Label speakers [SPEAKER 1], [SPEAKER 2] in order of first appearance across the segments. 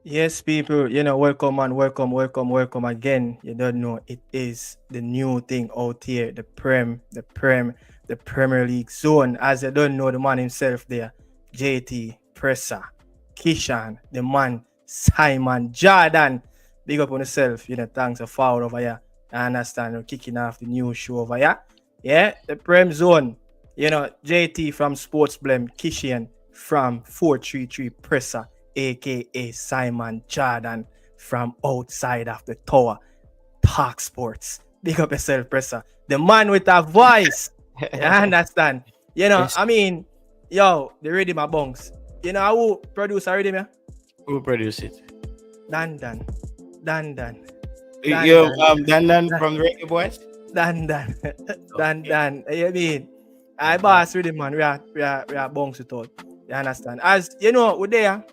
[SPEAKER 1] Yes, people, welcome and welcome again. You don't know it is the new thing out here, the Premier League zone. As you don't know, the man himself there, JT, Presser, Kishan, the man, Simon, Jordan. Big up on yourself, thanks for forward over here. I understand you're kicking off the new show over here. Yeah, the Prem Zone. JT from Sports Blem, Kishan from 433 Presser aka Simon Jordan from outside of the tower. Talk sports. Big up yourself, presser. The man with a voice. You understand?
[SPEAKER 2] Yes.
[SPEAKER 1] I mean, the rhythm of bongs. Who produce a rhythm? Yeah?
[SPEAKER 2] Who produced it?
[SPEAKER 1] Dan Dan. Dan Dan. Dan
[SPEAKER 2] You
[SPEAKER 1] Dan.
[SPEAKER 2] Dan from the Radio Boys.
[SPEAKER 1] Dan Dan. Dan Dan. You mean? I boss rhythm man. We are bongs with all. You understand? As we're there.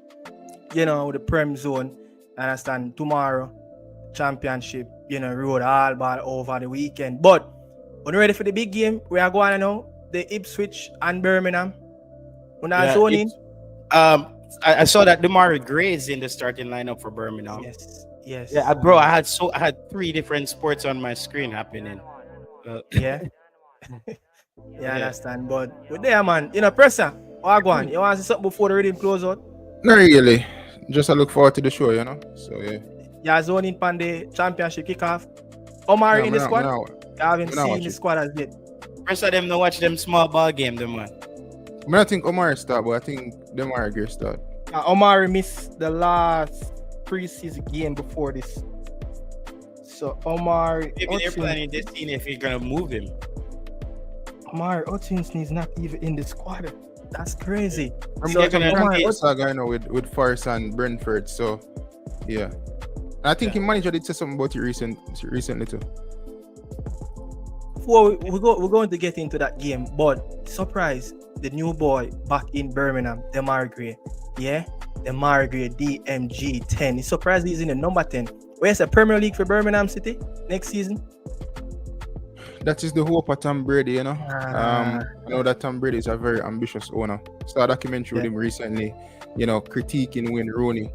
[SPEAKER 1] With the Prem Zone, understand, tomorrow, championship, road all ball over the weekend. But when we're ready for the big game, we are going now, the Ipswich and Birmingham. When I zone in.
[SPEAKER 2] I saw that Omari Gray is in the starting lineup for Birmingham.
[SPEAKER 1] Yes.
[SPEAKER 2] Yeah, bro, I had three different sports on my screen happening.
[SPEAKER 1] Yeah. Understand. But with there, man, presser, Wagwan, you want to see something before the rhythm close out?
[SPEAKER 3] Not really. Just I look forward to the show, So yeah.
[SPEAKER 1] You're zoning pan the championship kickoff. Omari in the squad? I haven't seen the squad as yet.
[SPEAKER 2] Rest of them no watch them small ball game, them man.
[SPEAKER 3] I mean, I think Omari start, but I think them are a great start.
[SPEAKER 1] Omari missed the last preseason game before this. So Omari.
[SPEAKER 2] Maybe they're planning this scene if you're gonna move him.
[SPEAKER 1] Omari Hutchinson is not even in the squad. That's crazy.
[SPEAKER 3] So with Forest and Brentford. So yeah. And I think his manager did say something about it recently too.
[SPEAKER 1] Before we're going to get into that game, but surprise, the new boy back in Birmingham, Omari Gray. Yeah, Omari Gray DMG 10. It's surprised he's in the number 10. Where's the Premier League for Birmingham City next season?
[SPEAKER 3] That is the hope of Tom Brady, I know that Tom Brady is a very ambitious owner. Saw a documentary with him recently, critiquing Wayne Rooney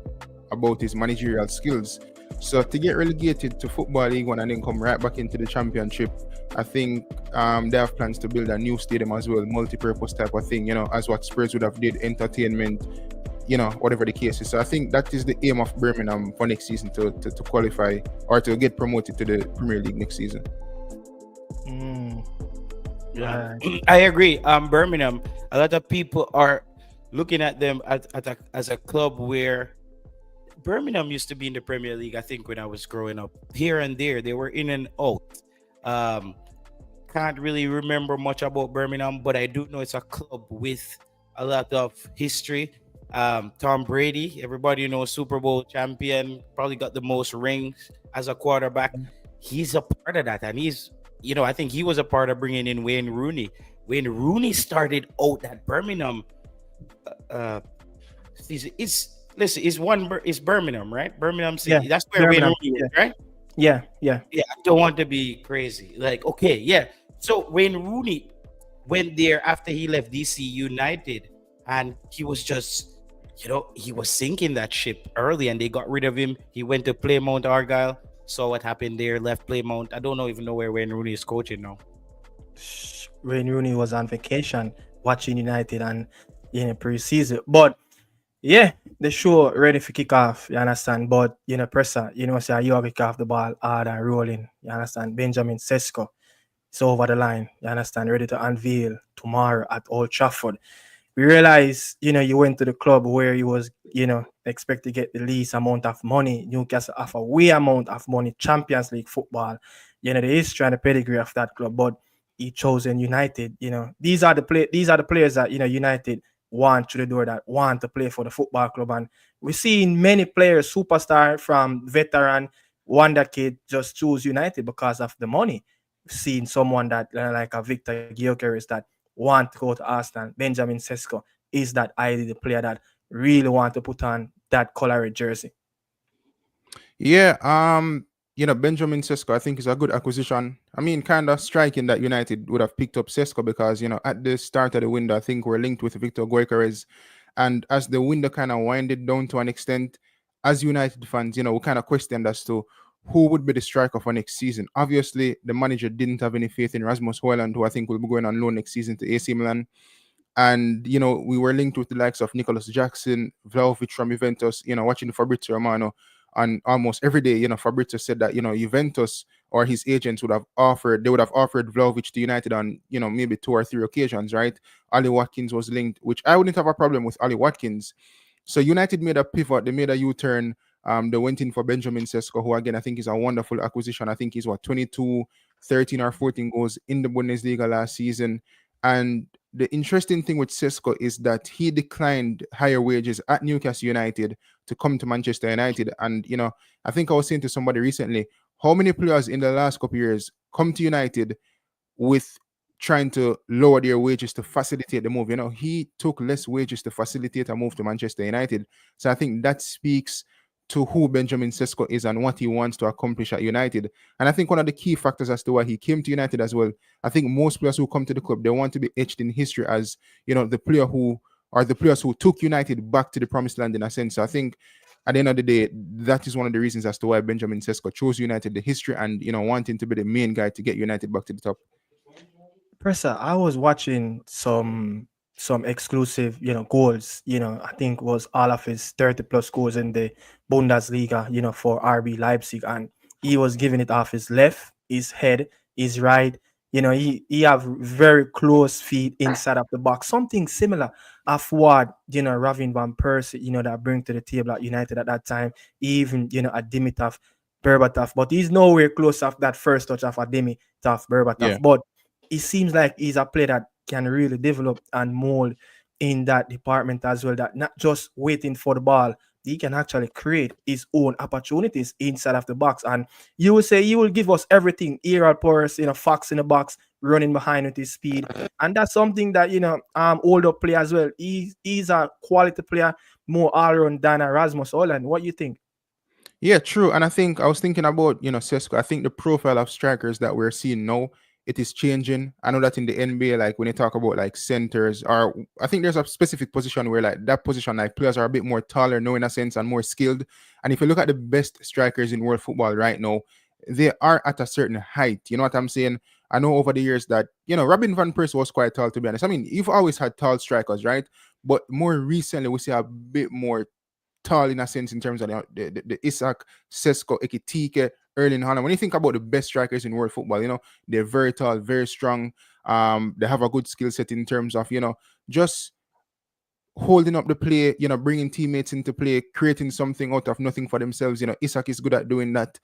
[SPEAKER 3] about his managerial skills. So to get relegated to Football League One and then come right back into the championship, I think they have plans to build a new stadium as well, multi-purpose type of thing, as what Spurs would have did, entertainment, whatever the case is. So I think that is the aim of Birmingham for next season to qualify or to get promoted to the Premier League next season.
[SPEAKER 2] Yeah, I agree. Birmingham, a lot of people are looking at them as a club where Birmingham used to be in the Premier League. I think when I was growing up, here and there, they were in and out. Can't really remember much about Birmingham, but I do know it's a club with a lot of history. Tom Brady, everybody knows, Super Bowl champion, probably got the most rings as a quarterback. He's a part of that, and he's, I think he was a part of bringing in Wayne Rooney. Wayne Rooney started out at Birmingham. It's Birmingham, right? Birmingham City.
[SPEAKER 1] Yeah,
[SPEAKER 2] that's where Wayne Rooney is, right?
[SPEAKER 1] Yeah.
[SPEAKER 2] I don't want to be crazy. So Wayne Rooney went there after he left DC United, and he was just, he was sinking that ship early, and they got rid of him. He went to Plymouth Argyle. Saw what happened there, left Plymouth. I don't even know where Wayne Rooney is coaching now.
[SPEAKER 1] Wayne Rooney was on vacation watching United and pre-season. But yeah, the show ready for kick off, you understand? But presser, say you have to kick off the ball hard and rolling, you understand? Benjamin Cesco is over the line, you understand, ready to unveil tomorrow at Old Trafford. We realize, you went to the club where you was, expect to get the least amount of money. Newcastle have a way amount of money, Champions League football. The history and the pedigree of that club, but he chosen United. These are the players that United want through the door, that want to play for the football club. And we're seeing many players, superstar from veteran, wonder kid, just choose United because of the money. We've seen someone that like a Victor Gyökeres that want to go to Arsenal. Benjamin Cesco is that the player that really want to put on that colored jersey.
[SPEAKER 3] Yeah, Benjamin Cesco, I think, is a good acquisition. I mean, kind of striking that United would have picked up Cesco because, at the start of the window, I think we're linked with Victor Gyökeres. And as the window kind of winded down to an extent, as United fans, we kind of questioned as to who would be the striker for next season. Obviously, the manager didn't have any faith in Rasmus Højlund, who I think will be going on loan next season to AC Milan. And we were linked with the likes of Nicholas Jackson, Vlahovic from Juventus. Watching Fabrizio Romano, and almost every day, Fabrizio said that Juventus or his agents would have offered Vlahovic to United on maybe 2 or 3 occasions, right? Ali Watkins was linked, which I wouldn't have a problem with Ali Watkins. So United made a pivot, they made a U-turn. They went in for Benjamin Cesco, who again I think is a wonderful acquisition. I think he's 22, 13 or 14 goals in the Bundesliga last season. And the interesting thing with Cesco is that he declined higher wages at Newcastle United to come to Manchester United. And I think I was saying to somebody recently, how many players in the last couple of years come to United with trying to lower their wages to facilitate the move? He took less wages to facilitate a move to Manchester United. So I think that speaks to who Benjamin Cesco is and what he wants to accomplish at United. And I think one of the key factors as to why he came to United as well, I think most players who come to the club, they want to be etched in history as, the players who took United back to the promised land in a sense. So I think at the end of the day, that is one of the reasons as to why Benjamin Cesco chose United, the history and, wanting to be the main guy to get United back to the top.
[SPEAKER 1] Presser, I was watching some exclusive, goals. I think was all of his 30 plus goals in the Bundesliga, for RB Leipzig, and he was giving it off his left, his head, his right. He have very close feet inside of the box. Something similar of what Ravin van Persie, that bring to the table at United at that time. Even at Dimitrov, Berbatov, but he's nowhere close of that first touch of a Dimitrov, Berbatov.
[SPEAKER 3] Yeah.
[SPEAKER 1] But it seems like he's a player that can really develop and mold in that department as well, that not just waiting for the ball, he can actually create his own opportunities inside of the box. And you will say he will give us everything, aerial powers, fox in the box, running behind with his speed. And that's something that, older player as well. He's a quality player, more all-around than Rasmus Højlund. What do you think?
[SPEAKER 3] Yeah, true. And I was thinking about, Cesco. I think the profile of strikers that we're seeing now, it is changing. I know that in the NBA, like when you talk about like centers, or I think there's a specific position where like that position, like players are a bit more taller, no, in a sense, and more skilled. And if you look at the best strikers in world football right now, they are at a certain height. You know what I'm saying? I know over the years that, Robin van Persie was quite tall, to be honest. I mean, you've always had tall strikers, right? But more recently, we see a bit more tall in a sense in terms of the Isak, Cesco, Ekitike, Erling Haaland. When you think about the best strikers in world football, they're very tall, very strong. They have a good skill set in terms of, just holding up the play, bringing teammates into play, creating something out of nothing for themselves. Isak is good at doing that.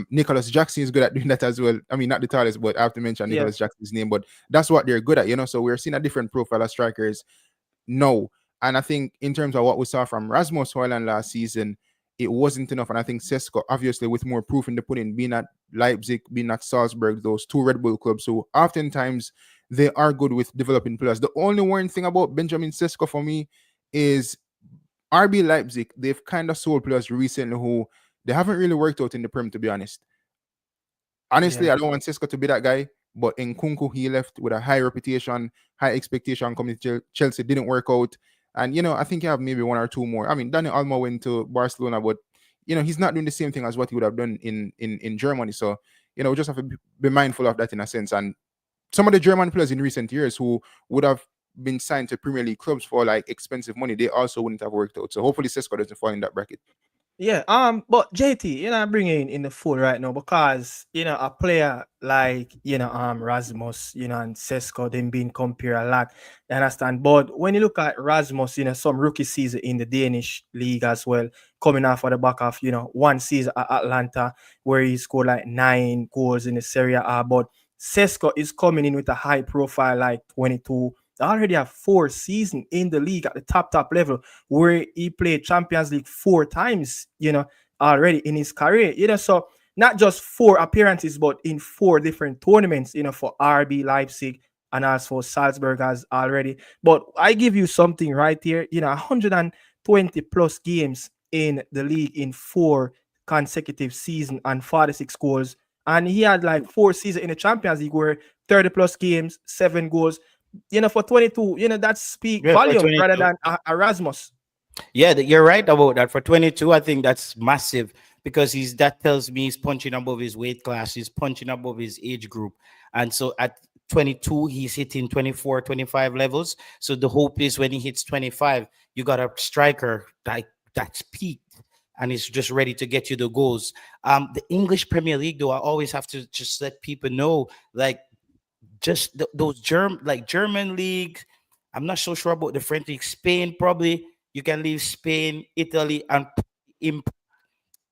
[SPEAKER 3] Nicholas Jackson is good at doing that as well. I mean, not the tallest, but I have to mention Nicholas Jackson's name, but that's what they're good at, so we're seeing a different profile of strikers now. And I think in terms of what we saw from Rasmus Højlund last season, it wasn't enough. And I think Cesco, obviously, with more proof in the pudding, being at Leipzig, being at Salzburg, those two Red Bull clubs, so oftentimes they are good with developing players. The only one thing about Benjamin Cesco for me is RB Leipzig, they've kind of sold players recently who they haven't really worked out in the Prem, to be honest. Honestly, I don't want Cesco to be that guy. But Nkunku, he left with a high reputation, high expectation coming to Chelsea, didn't work out. And, I think you have maybe one or two more. I mean, Dani Olmo went to Barcelona, but, he's not doing the same thing as what he would have done in Germany. So, we just have to be mindful of that in a sense. And some of the German players in recent years who would have been signed to Premier League clubs for like expensive money, they also wouldn't have worked out. So hopefully Cesco doesn't fall in that bracket.
[SPEAKER 1] Yeah, but JT, I bring in the fold right now because a player like Rasmus, and Cesco, them being compared a lot. You understand? But when you look at Rasmus, some rookie season in the Danish league as well, coming off of the back of one season at Atlanta where he scored like 9 goals in the Serie A. But Cesco is coming in with a high profile like 22. They already have 4 seasons in the league at the top level where he played Champions League 4 times, already in his career, so not just 4 appearances, but in 4 different tournaments, for RB Leipzig and also Salzburg as already. But I give you something right here, 120 plus games in the league in 4 consecutive seasons and 46 goals. And he had like 4 seasons in the Champions League where 30 plus games, 7 goals. For 22, that speak volume rather than Erasmus.
[SPEAKER 2] Yeah, you're right about that. For 22, I think that's massive because that tells me he's punching above his weight class, he's punching above his age group. And so at 22, he's hitting 24, 25 levels. So the hope is when he hits 25, you got a striker that's peaked and is just ready to get you the goals. The English Premier League, though, I always have to just let people know, like, just those German league. I'm not so sure about the French league. Spain, probably you can leave Spain, Italy, and impact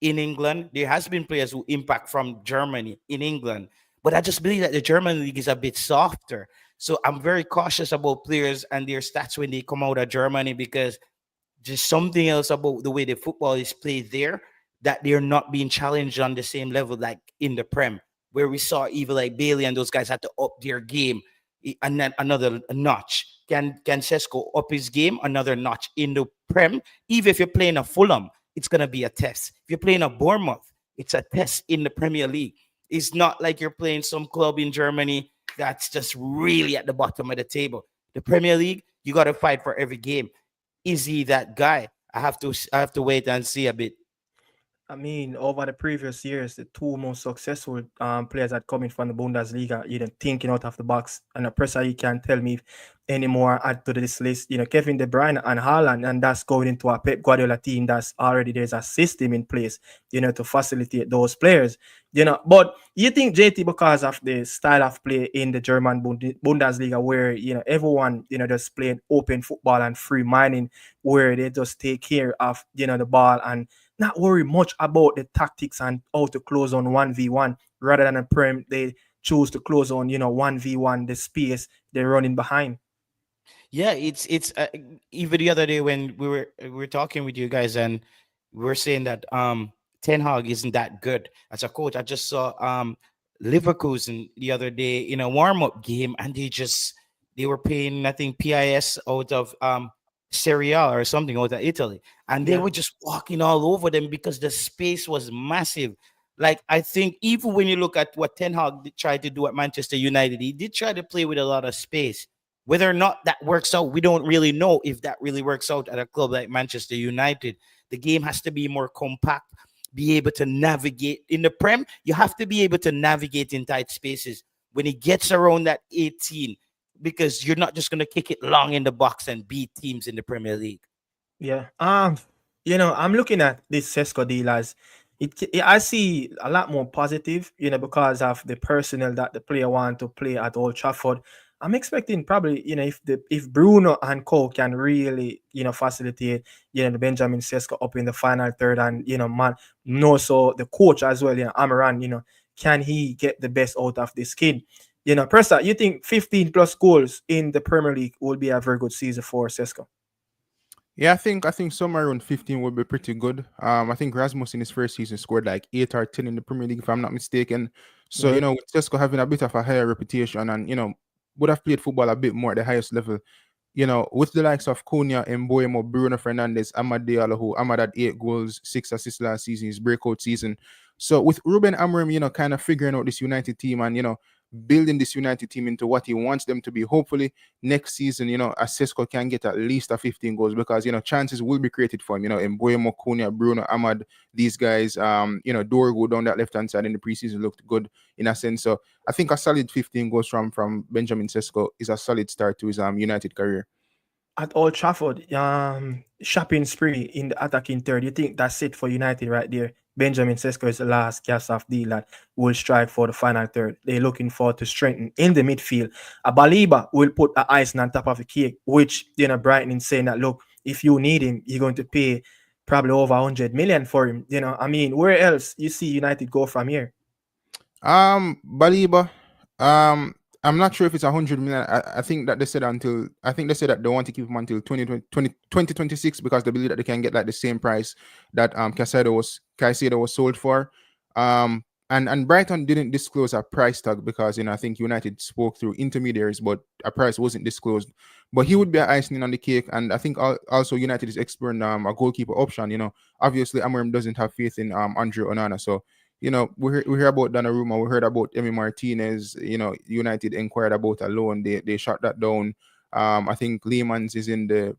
[SPEAKER 2] in England. There has been players who impact from Germany in England, but I just believe that the German league is a bit softer. So I'm very cautious about players and their stats when they come out of Germany because just something else about the way the football is played there that they're not being challenged on the same level like in the Prem, where we saw even like Bailey and those guys had to up their game and then another notch. Can Cesco up his game another notch in the Prem? Even if you're playing a Fulham, it's gonna be a test. If you're playing a Bournemouth, it's a test in the Premier League. It's not like you're playing some club in Germany that's just really at the bottom of the table. The Premier League, you got to fight for every game. Is he that guy? I have to wait and see a bit.
[SPEAKER 1] I mean, over the previous years, the two most successful players that coming from the Bundesliga, thinking out of the box. And the pressure, you can't tell me anymore add to this list. Kevin De Bruyne and Haaland, and that's going into a Pep Guardiola team that's already there's a system in place, to facilitate those players. But you think JT because of the style of play in the German Bundesliga, where everyone just playing open football and free mining, where they just take care of the ball and not worry much about the tactics and how to close on 1v1 rather than a prem they choose to close on 1v1 the space they're running behind.
[SPEAKER 2] Yeah, it's even the other day when we were talking with you guys and we were saying that Ten Hag isn't that good as a coach. I just saw Leverkusen the other day in a warm up game and they were paying I think PIS out of Serie A or something out of Italy, and they
[SPEAKER 1] Yeah.
[SPEAKER 2] were just walking all over them because the space was massive. Like I think even when you look at what Ten Hag tried to do at Manchester United, he did try to play with a lot of space. Whether or not that works out, we don't really know if that really works out at a club like Manchester United. The game has to be more compact, be able to navigate. In the Prem, you have to be able to navigate in tight spaces. When it gets around that 18, because you're not just going to kick it long in the box and beat teams in the Premier League.
[SPEAKER 1] Yeah. I'm looking at this Cesco deal as I see a lot more positive, because of the personnel that the player want to play at Old Trafford. I'm expecting probably, if Bruno and Cole can really, facilitate, the Benjamin Cesco up in the final third and, man, no, so the coach as well, Amaran, can he get the best out of this kid? Pressa, you think 15 plus goals in the Premier League will be a very good season for Cesco?
[SPEAKER 3] Yeah, I think somewhere around 15 would be pretty good. I think Rasmus in his first season scored like 8 or 10 in the Premier League, if I'm not mistaken. So
[SPEAKER 1] Yeah.
[SPEAKER 3] with Cesco having a bit of a higher reputation and would have played football a bit more at the highest level. With the likes of Cunha, Mboemo, Bruno Fernandes, Amad Diallo, who Amad had 8 goals, 6 assists last season, his breakout season. So with Ruben Amorim, kind of figuring out this United team and building this United team into what he wants them to be. Hopefully next season, Cesco can get at least a 15 goals because chances will be created for him. Mboemo, Cunha, Bruno, Ahmad, these guys, Dorgo down that left hand side in the preseason looked good in a sense. So I think a solid 15 goals from Benjamin Cesco is a solid start to his United career.
[SPEAKER 1] At Old Trafford, shopping spree in the attacking third. You think that's it for United right there? Benjamin Sesko is the last cast off deal that will strike for the final third. They're looking forward to strengthen in the midfield. A Baliba will put the icing on top of the cake, which Brighton is saying that look, if you need him, you're going to pay probably over 100 million for him. Where else you see United go from here?
[SPEAKER 3] Baliba. I'm not sure if it's 100 million. I think that they said that they want to keep him until 2026 because they believe that they can get like the same price that Caicedo was sold for. And Brighton didn't disclose a price tag because I think United spoke through intermediaries, but a price wasn't disclosed. But he would be icing on the cake, and I think also United is exploring a goalkeeper option. Obviously Amorim doesn't have faith in Andre Onana, so we hear about Donnarumma, we heard about Emi Martinez. United inquired about a loan. They shut that down. I think Lehman's is in the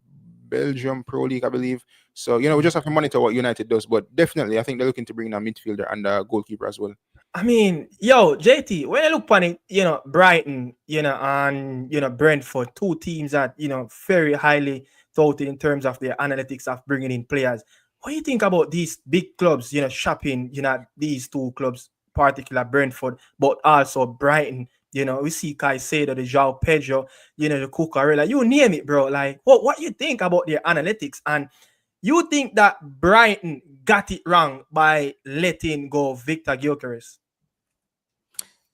[SPEAKER 3] Belgium Pro League, I believe. So, we just have to monitor what United does. But definitely, I think they're looking to bring in a midfielder and a goalkeeper as well.
[SPEAKER 1] I mean, yo, JT, when you look on it, Brighton, and Brentford, two teams that very highly touted in terms of their analytics of bringing in players. What do you think about these big clubs, shopping, these two clubs, particular Brentford, but also Brighton? We see Caicedo, the João Pedro, the Cucurella, you name it, bro. Like, what you think about their analytics? And you think that Brighton got it wrong by letting go Victor Gyökeres?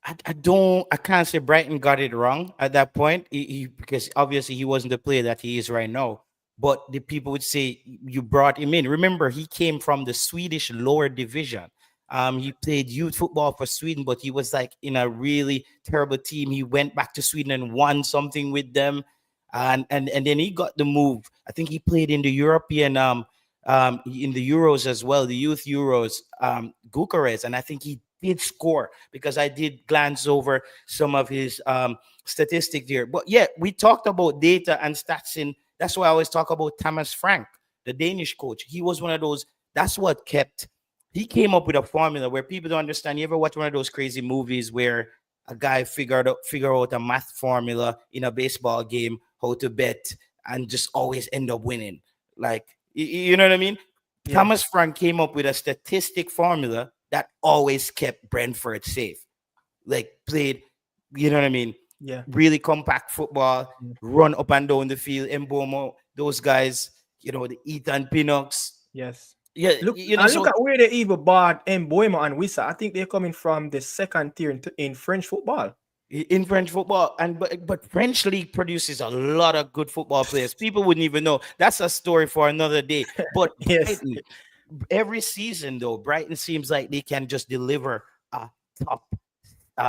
[SPEAKER 2] I can't say Brighton got it wrong at that point, because obviously he wasn't the player that he is right now. But the people would say you brought him in. Remember, he came from the Swedish lower division. He played youth football for Sweden, but he was like in a really terrible team. He went back to Sweden and won something with them, and then he got the move. I think he played in the European in the Euros as well, the youth Euros, Bucharest, and I think he did score, because I did glance over some of his statistics here. But yeah, we talked about data and stats in. That's why I always talk about Thomas Frank, the Danish coach. He was one of those. That's what kept. He came up with a formula where people don't understand. You ever watch one of those crazy movies where a guy figure out a math formula in a baseball game, how to bet, and just always end up winning? Like, you know what I mean? Yeah. Thomas Frank came up with a statistic formula that always kept Brentford safe. Like, played, you know what I mean?
[SPEAKER 1] Yeah.
[SPEAKER 2] Really compact football, run up and down the field. Mbomo, those guys, the Ethan Pinnock.
[SPEAKER 1] Yes.
[SPEAKER 2] Yeah.
[SPEAKER 1] Look at where they even bought Mbomo and Wissa. I think they're coming from the second tier in French football.
[SPEAKER 2] In French football, but French league produces a lot of good football players. People wouldn't even know. That's a story for another day. But
[SPEAKER 1] yes.
[SPEAKER 2] Brighton, every season, though, Brighton seems like they can just deliver a top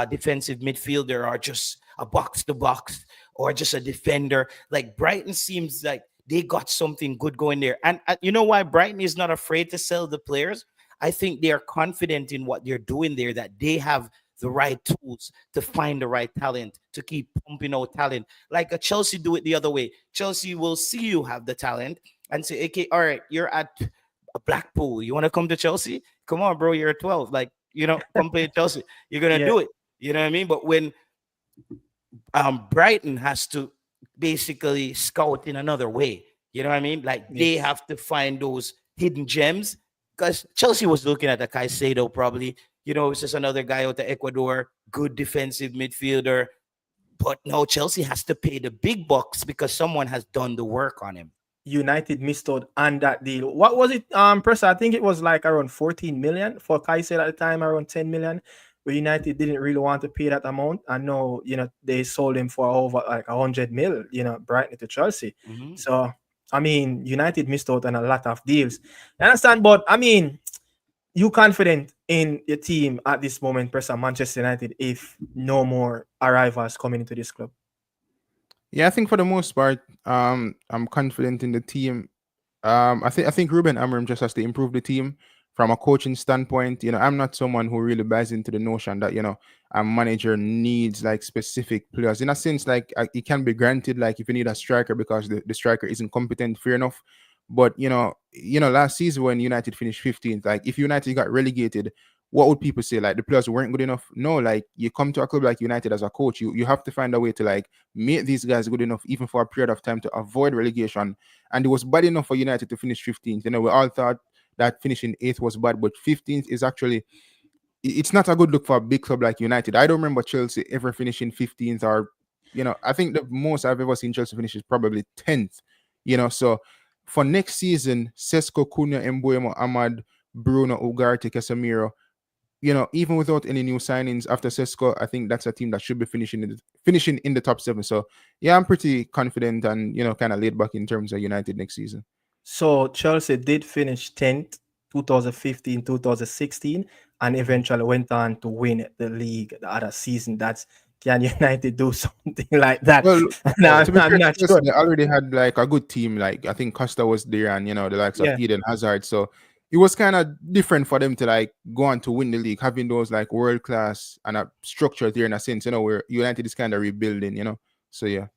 [SPEAKER 2] defensive midfielder, or just a box to box, or just a defender. Like, Brighton seems like they got something good going there. And you know why Brighton is not afraid to sell the players? I think they are confident in what they're doing there, that they have the right tools to find the right talent, to keep pumping out talent. Like a Chelsea do it the other way. Chelsea will see you have the talent and say, okay, all right, you're at a Blackpool. You want to come to Chelsea? Come on, bro, you're 12. Like, come play at Chelsea. You're going to do it. You know what I mean? But when Brighton has to basically scout in another way, you know what I mean? Like, they have to find those hidden gems, because Chelsea was looking at the Caicedo probably. It's just another guy out of Ecuador, good defensive midfielder. But now Chelsea has to pay the big bucks because someone has done the work on him.
[SPEAKER 1] United missed out on that deal. What was it, Pressa? I think it was like around 14 million for Caicedo at the time, around 10 million. But United didn't really want to pay that amount. I know, they sold him for over like 100 mil, Brighton to Chelsea.
[SPEAKER 2] Mm-hmm.
[SPEAKER 1] So, I mean, United missed out on a lot of deals. I understand, but I mean, you confident in your team at this moment, Pressa, Manchester United, if no more arrivals coming into this club?
[SPEAKER 3] Yeah, I think for the most part, I'm confident in the team. I think Ruben Amorim just has to improve the team from a coaching standpoint. I'm not someone who really buys into the notion that a manager needs like specific players. In a sense, like it can be granted, like if you need a striker because the striker isn't competent, fair enough. But last season when United finished 15th, like if United got relegated, what would people say? Like the players weren't good enough? No, like you come to a club like United as a coach, you have to find a way to like make these guys good enough, even for a period of time, to avoid relegation. And it was bad enough for United to finish 15th. We all thought that finishing 8th was bad, but 15th is actually, it's not a good look for a big club like United. I don't remember Chelsea ever finishing 15th, or I think the most I've ever seen Chelsea finish is probably 10th. So for next season, Cesco, Cunha, Mbuemo, Ahmad, Bruno, Ugarte, Casemiro, even without any new signings after Cesco, I think that's a team that should be finishing in the top 7. So yeah, I'm pretty confident and kind of laid back in terms of United next season.
[SPEAKER 1] So Chelsea did finish 10th, 2015, 2016, and eventually went on to win the league the other season. Can United do something like that?
[SPEAKER 3] Well,
[SPEAKER 1] I'm not sure.
[SPEAKER 3] They already had like a good team. Like I think Costa was there, and the likes of Eden Hazard. So it was kind of different for them to like go on to win the league, having those like world class and a structure there in a sense. Where United is kind of rebuilding. So yeah.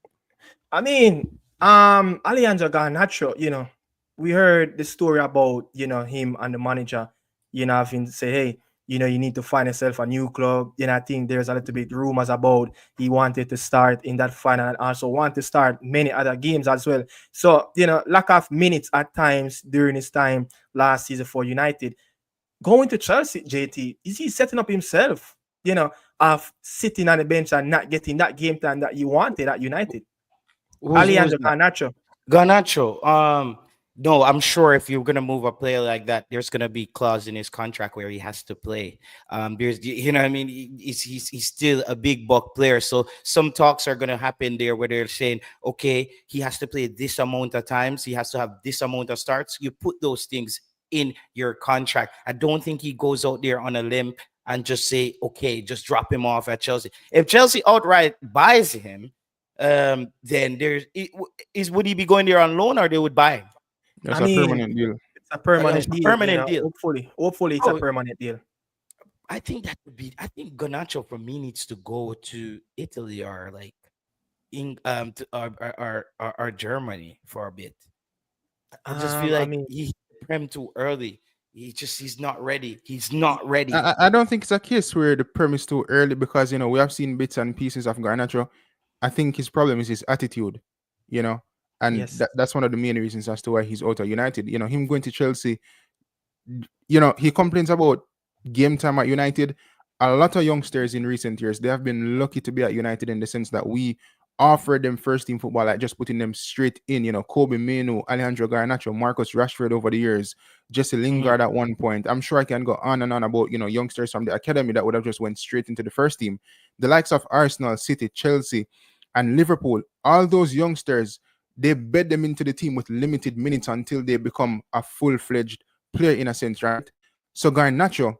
[SPEAKER 1] I mean, Alejandro Garnacho, we heard the story about, him and the manager, having say, hey, you need to find yourself a new club. I think there's a little bit rumors about he wanted to start in that final and also want to start many other games as well. So, lack of minutes at times during his time last season for United. Going to Chelsea, JT, is he setting up himself, of sitting on the bench and not getting that game time that you wanted at United?
[SPEAKER 2] Who's
[SPEAKER 1] Alejandro
[SPEAKER 2] that?
[SPEAKER 1] Garnacho.
[SPEAKER 2] Garnacho. No, I'm sure if you're gonna move a player like that, there's gonna be clause in his contract where he has to play. There's, you know, what I mean, he's still a big buck player, so some talks are gonna happen there where they're saying, okay, he has to play this amount of times, he has to have this amount of starts. You put those things in your contract. I don't think he goes out there on a limb and just say, okay, just drop him off at Chelsea. If Chelsea outright buys him, then would he be going there on loan or they would buy him?
[SPEAKER 3] That's
[SPEAKER 1] I
[SPEAKER 3] a
[SPEAKER 1] mean,
[SPEAKER 3] permanent deal.
[SPEAKER 1] it's a
[SPEAKER 2] It's
[SPEAKER 1] permanent
[SPEAKER 2] a
[SPEAKER 1] deal,
[SPEAKER 2] permanent deal.
[SPEAKER 1] Hopefully it's a
[SPEAKER 2] Oh,
[SPEAKER 1] permanent deal.
[SPEAKER 2] I think that would be. I think Garnacho for me needs to go to Italy or like or Germany for a bit. I just feel
[SPEAKER 1] I
[SPEAKER 2] like
[SPEAKER 1] mean,
[SPEAKER 2] he prem too early. He's not ready. He's not ready.
[SPEAKER 3] I don't think it's a case where the premise too early because we have seen bits and pieces of Garnacho. I think his problem is his attitude, you know, and
[SPEAKER 1] yes.
[SPEAKER 3] that's one of the main reasons as to why he's out of United. Him going to Chelsea, he complains about game time at United. A lot of youngsters in recent years, they have been lucky to be at United in the sense that we offered them first team football, like just putting them straight in. Kobe Menu, Alejandro Garnacho, Marcus Rashford over the years, Jesse
[SPEAKER 2] Mhm.
[SPEAKER 3] Lingard at one point. I'm sure I can go on and on about youngsters from the academy that would have just went straight into the first team. The likes of Arsenal, City, Chelsea, and Liverpool, all those youngsters, they bed them into the team with limited minutes until they become a full-fledged player in a sense, right? So Garnacho,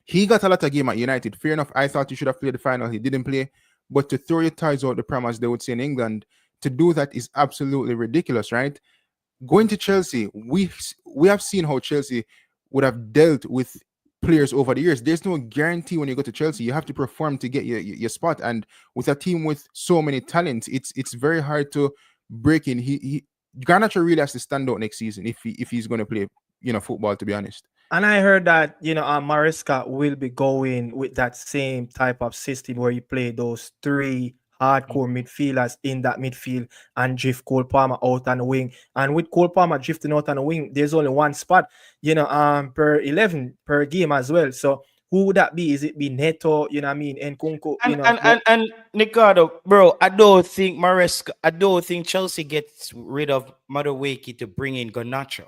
[SPEAKER 3] he got a lot of game at United. Fair enough, I thought he should have played the final. He didn't play. But to throw your ties out the pram, as they would say in England, to do that is absolutely ridiculous, right? Going to Chelsea, we have seen how Chelsea would have dealt with players over the years. There's no guarantee when you go to Chelsea. You have to perform to get your spot. And with a team with so many talents, it's very hard to break in. He Garnacho really has to stand out next season if he's going to play football. To be honest.
[SPEAKER 1] And I heard that, Mariska will be going with that same type of system where you play those three hardcore midfielders in that midfield and drift Cole Palmer out on the wing. And with Cole Palmer drifting out on the wing, there's only one spot, per 11 per game as well. So who would that be? Is it be Neto, and Kunku,
[SPEAKER 2] And Ricardo, bro, I don't think Chelsea gets rid of Madueke to bring in Garnacho.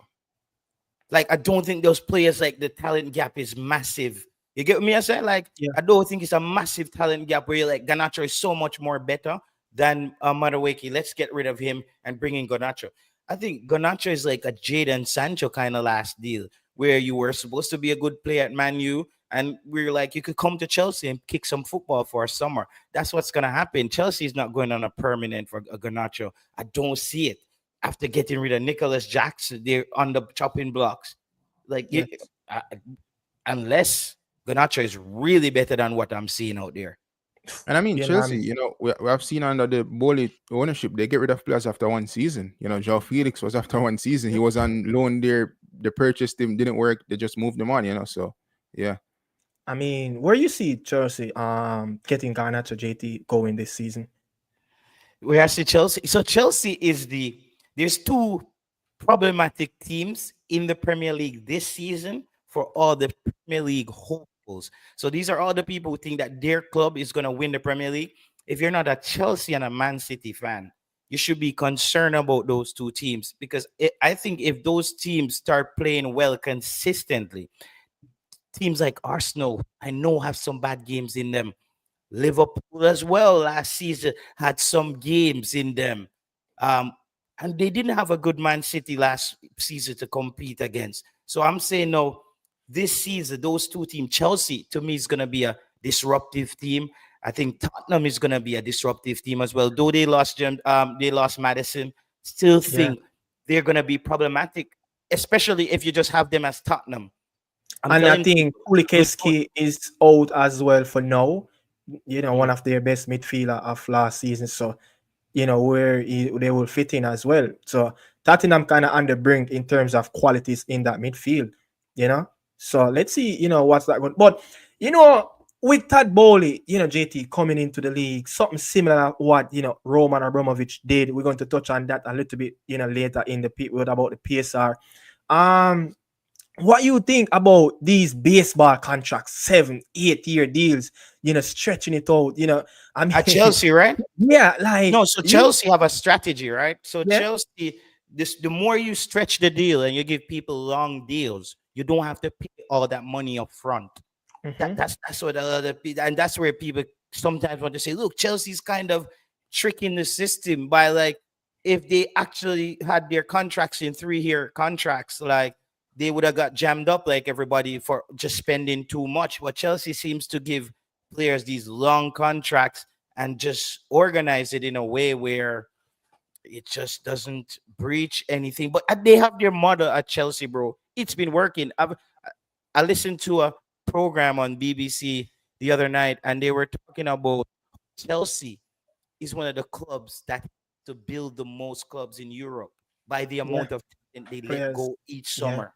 [SPEAKER 2] Like, I don't think those players, like, the talent gap is massive. You get me? I said, like,
[SPEAKER 1] Yeah.
[SPEAKER 2] I don't think it's a massive talent gap where you're like, Garnacho is so much more better than Madueke. Let's get rid of him and bring in Garnacho. I think Garnacho is like a Jadon Sancho kind of last deal where you were supposed to be a good player at Man U, and we're like, you could come to Chelsea and kick some football for a summer. That's what's going to happen. Chelsea is not going on a permanent for a Garnacho. I don't see it. After getting rid of Nicholas Jackson, they're on the chopping blocks. Like,
[SPEAKER 1] Yes.
[SPEAKER 2] unless Garnacho is really better than what I'm seeing out there.
[SPEAKER 3] And I mean,
[SPEAKER 1] You know, I
[SPEAKER 3] Chelsea,
[SPEAKER 1] mean,
[SPEAKER 3] we have seen under the Bowley ownership, they get rid of players after one season. João Felix was after one season. He was on loan there. They purchased him, didn't work. They just moved him on, So, yeah.
[SPEAKER 1] I mean, where you see Chelsea getting Garnacho, JT, going this season?
[SPEAKER 2] Where I see Chelsea. So Chelsea is there's two problematic teams in the Premier League this season for all the Premier League hopefuls. So these are all the people who think that their club is going to win the Premier League. If you're not a Chelsea and a Man City fan, you should be concerned about those two teams because I think if those teams start playing well consistently, teams like Arsenal, I know have some bad games in them. Liverpool as well last season had some games in them. And they didn't have a good Man City last season to compete against. So I'm saying no, this season, those two teams, Chelsea to me is gonna be a disruptive team. I think Tottenham is gonna be a disruptive team as well. Though they lost Madison, still
[SPEAKER 1] Yeah.
[SPEAKER 2] think they're gonna be problematic, especially if you just have them as Tottenham. I'm
[SPEAKER 1] And I
[SPEAKER 2] telling
[SPEAKER 1] think
[SPEAKER 2] you,
[SPEAKER 1] Kulikeski is out as well for now. One
[SPEAKER 2] Mhm.
[SPEAKER 1] of their best midfielder of last season. So where they will fit in as well. So Tottenham kind of on the brink in terms of qualities in that midfield, you know. So let's see, what's that going. But with Todd Bowley, JT coming into the league, something similar to what Roman Abramovich did. We're going to touch on that a little bit, later in the about the PSR. Um, what you think about these baseball contracts, 7, 8 year deals, stretching it out, I mean,
[SPEAKER 2] At Chelsea, right?
[SPEAKER 1] yeah, like
[SPEAKER 2] No, so Chelsea have a strategy, right? So
[SPEAKER 1] yeah,
[SPEAKER 2] Chelsea, the more you stretch the deal and you give people long deals, you don't have to pay all that money up front.
[SPEAKER 1] mm-hmm,
[SPEAKER 2] That's what a lot of people, and that's where people sometimes want to say, look, Chelsea's kind of tricking the system by, like, if they actually had their contracts in 3 year contracts, like, they would have got jammed up like everybody for just spending too much. But Chelsea seems to give players these long contracts and just organize it in a way where it just doesn't breach anything. But they have their model at Chelsea, bro. It's been working. I listened to a program on BBC the other night, and they were talking about Chelsea is one of the clubs that to build the most clubs in Europe by the
[SPEAKER 1] yeah,
[SPEAKER 2] amount of talent they let
[SPEAKER 1] players,
[SPEAKER 2] go each
[SPEAKER 1] yeah,
[SPEAKER 2] summer.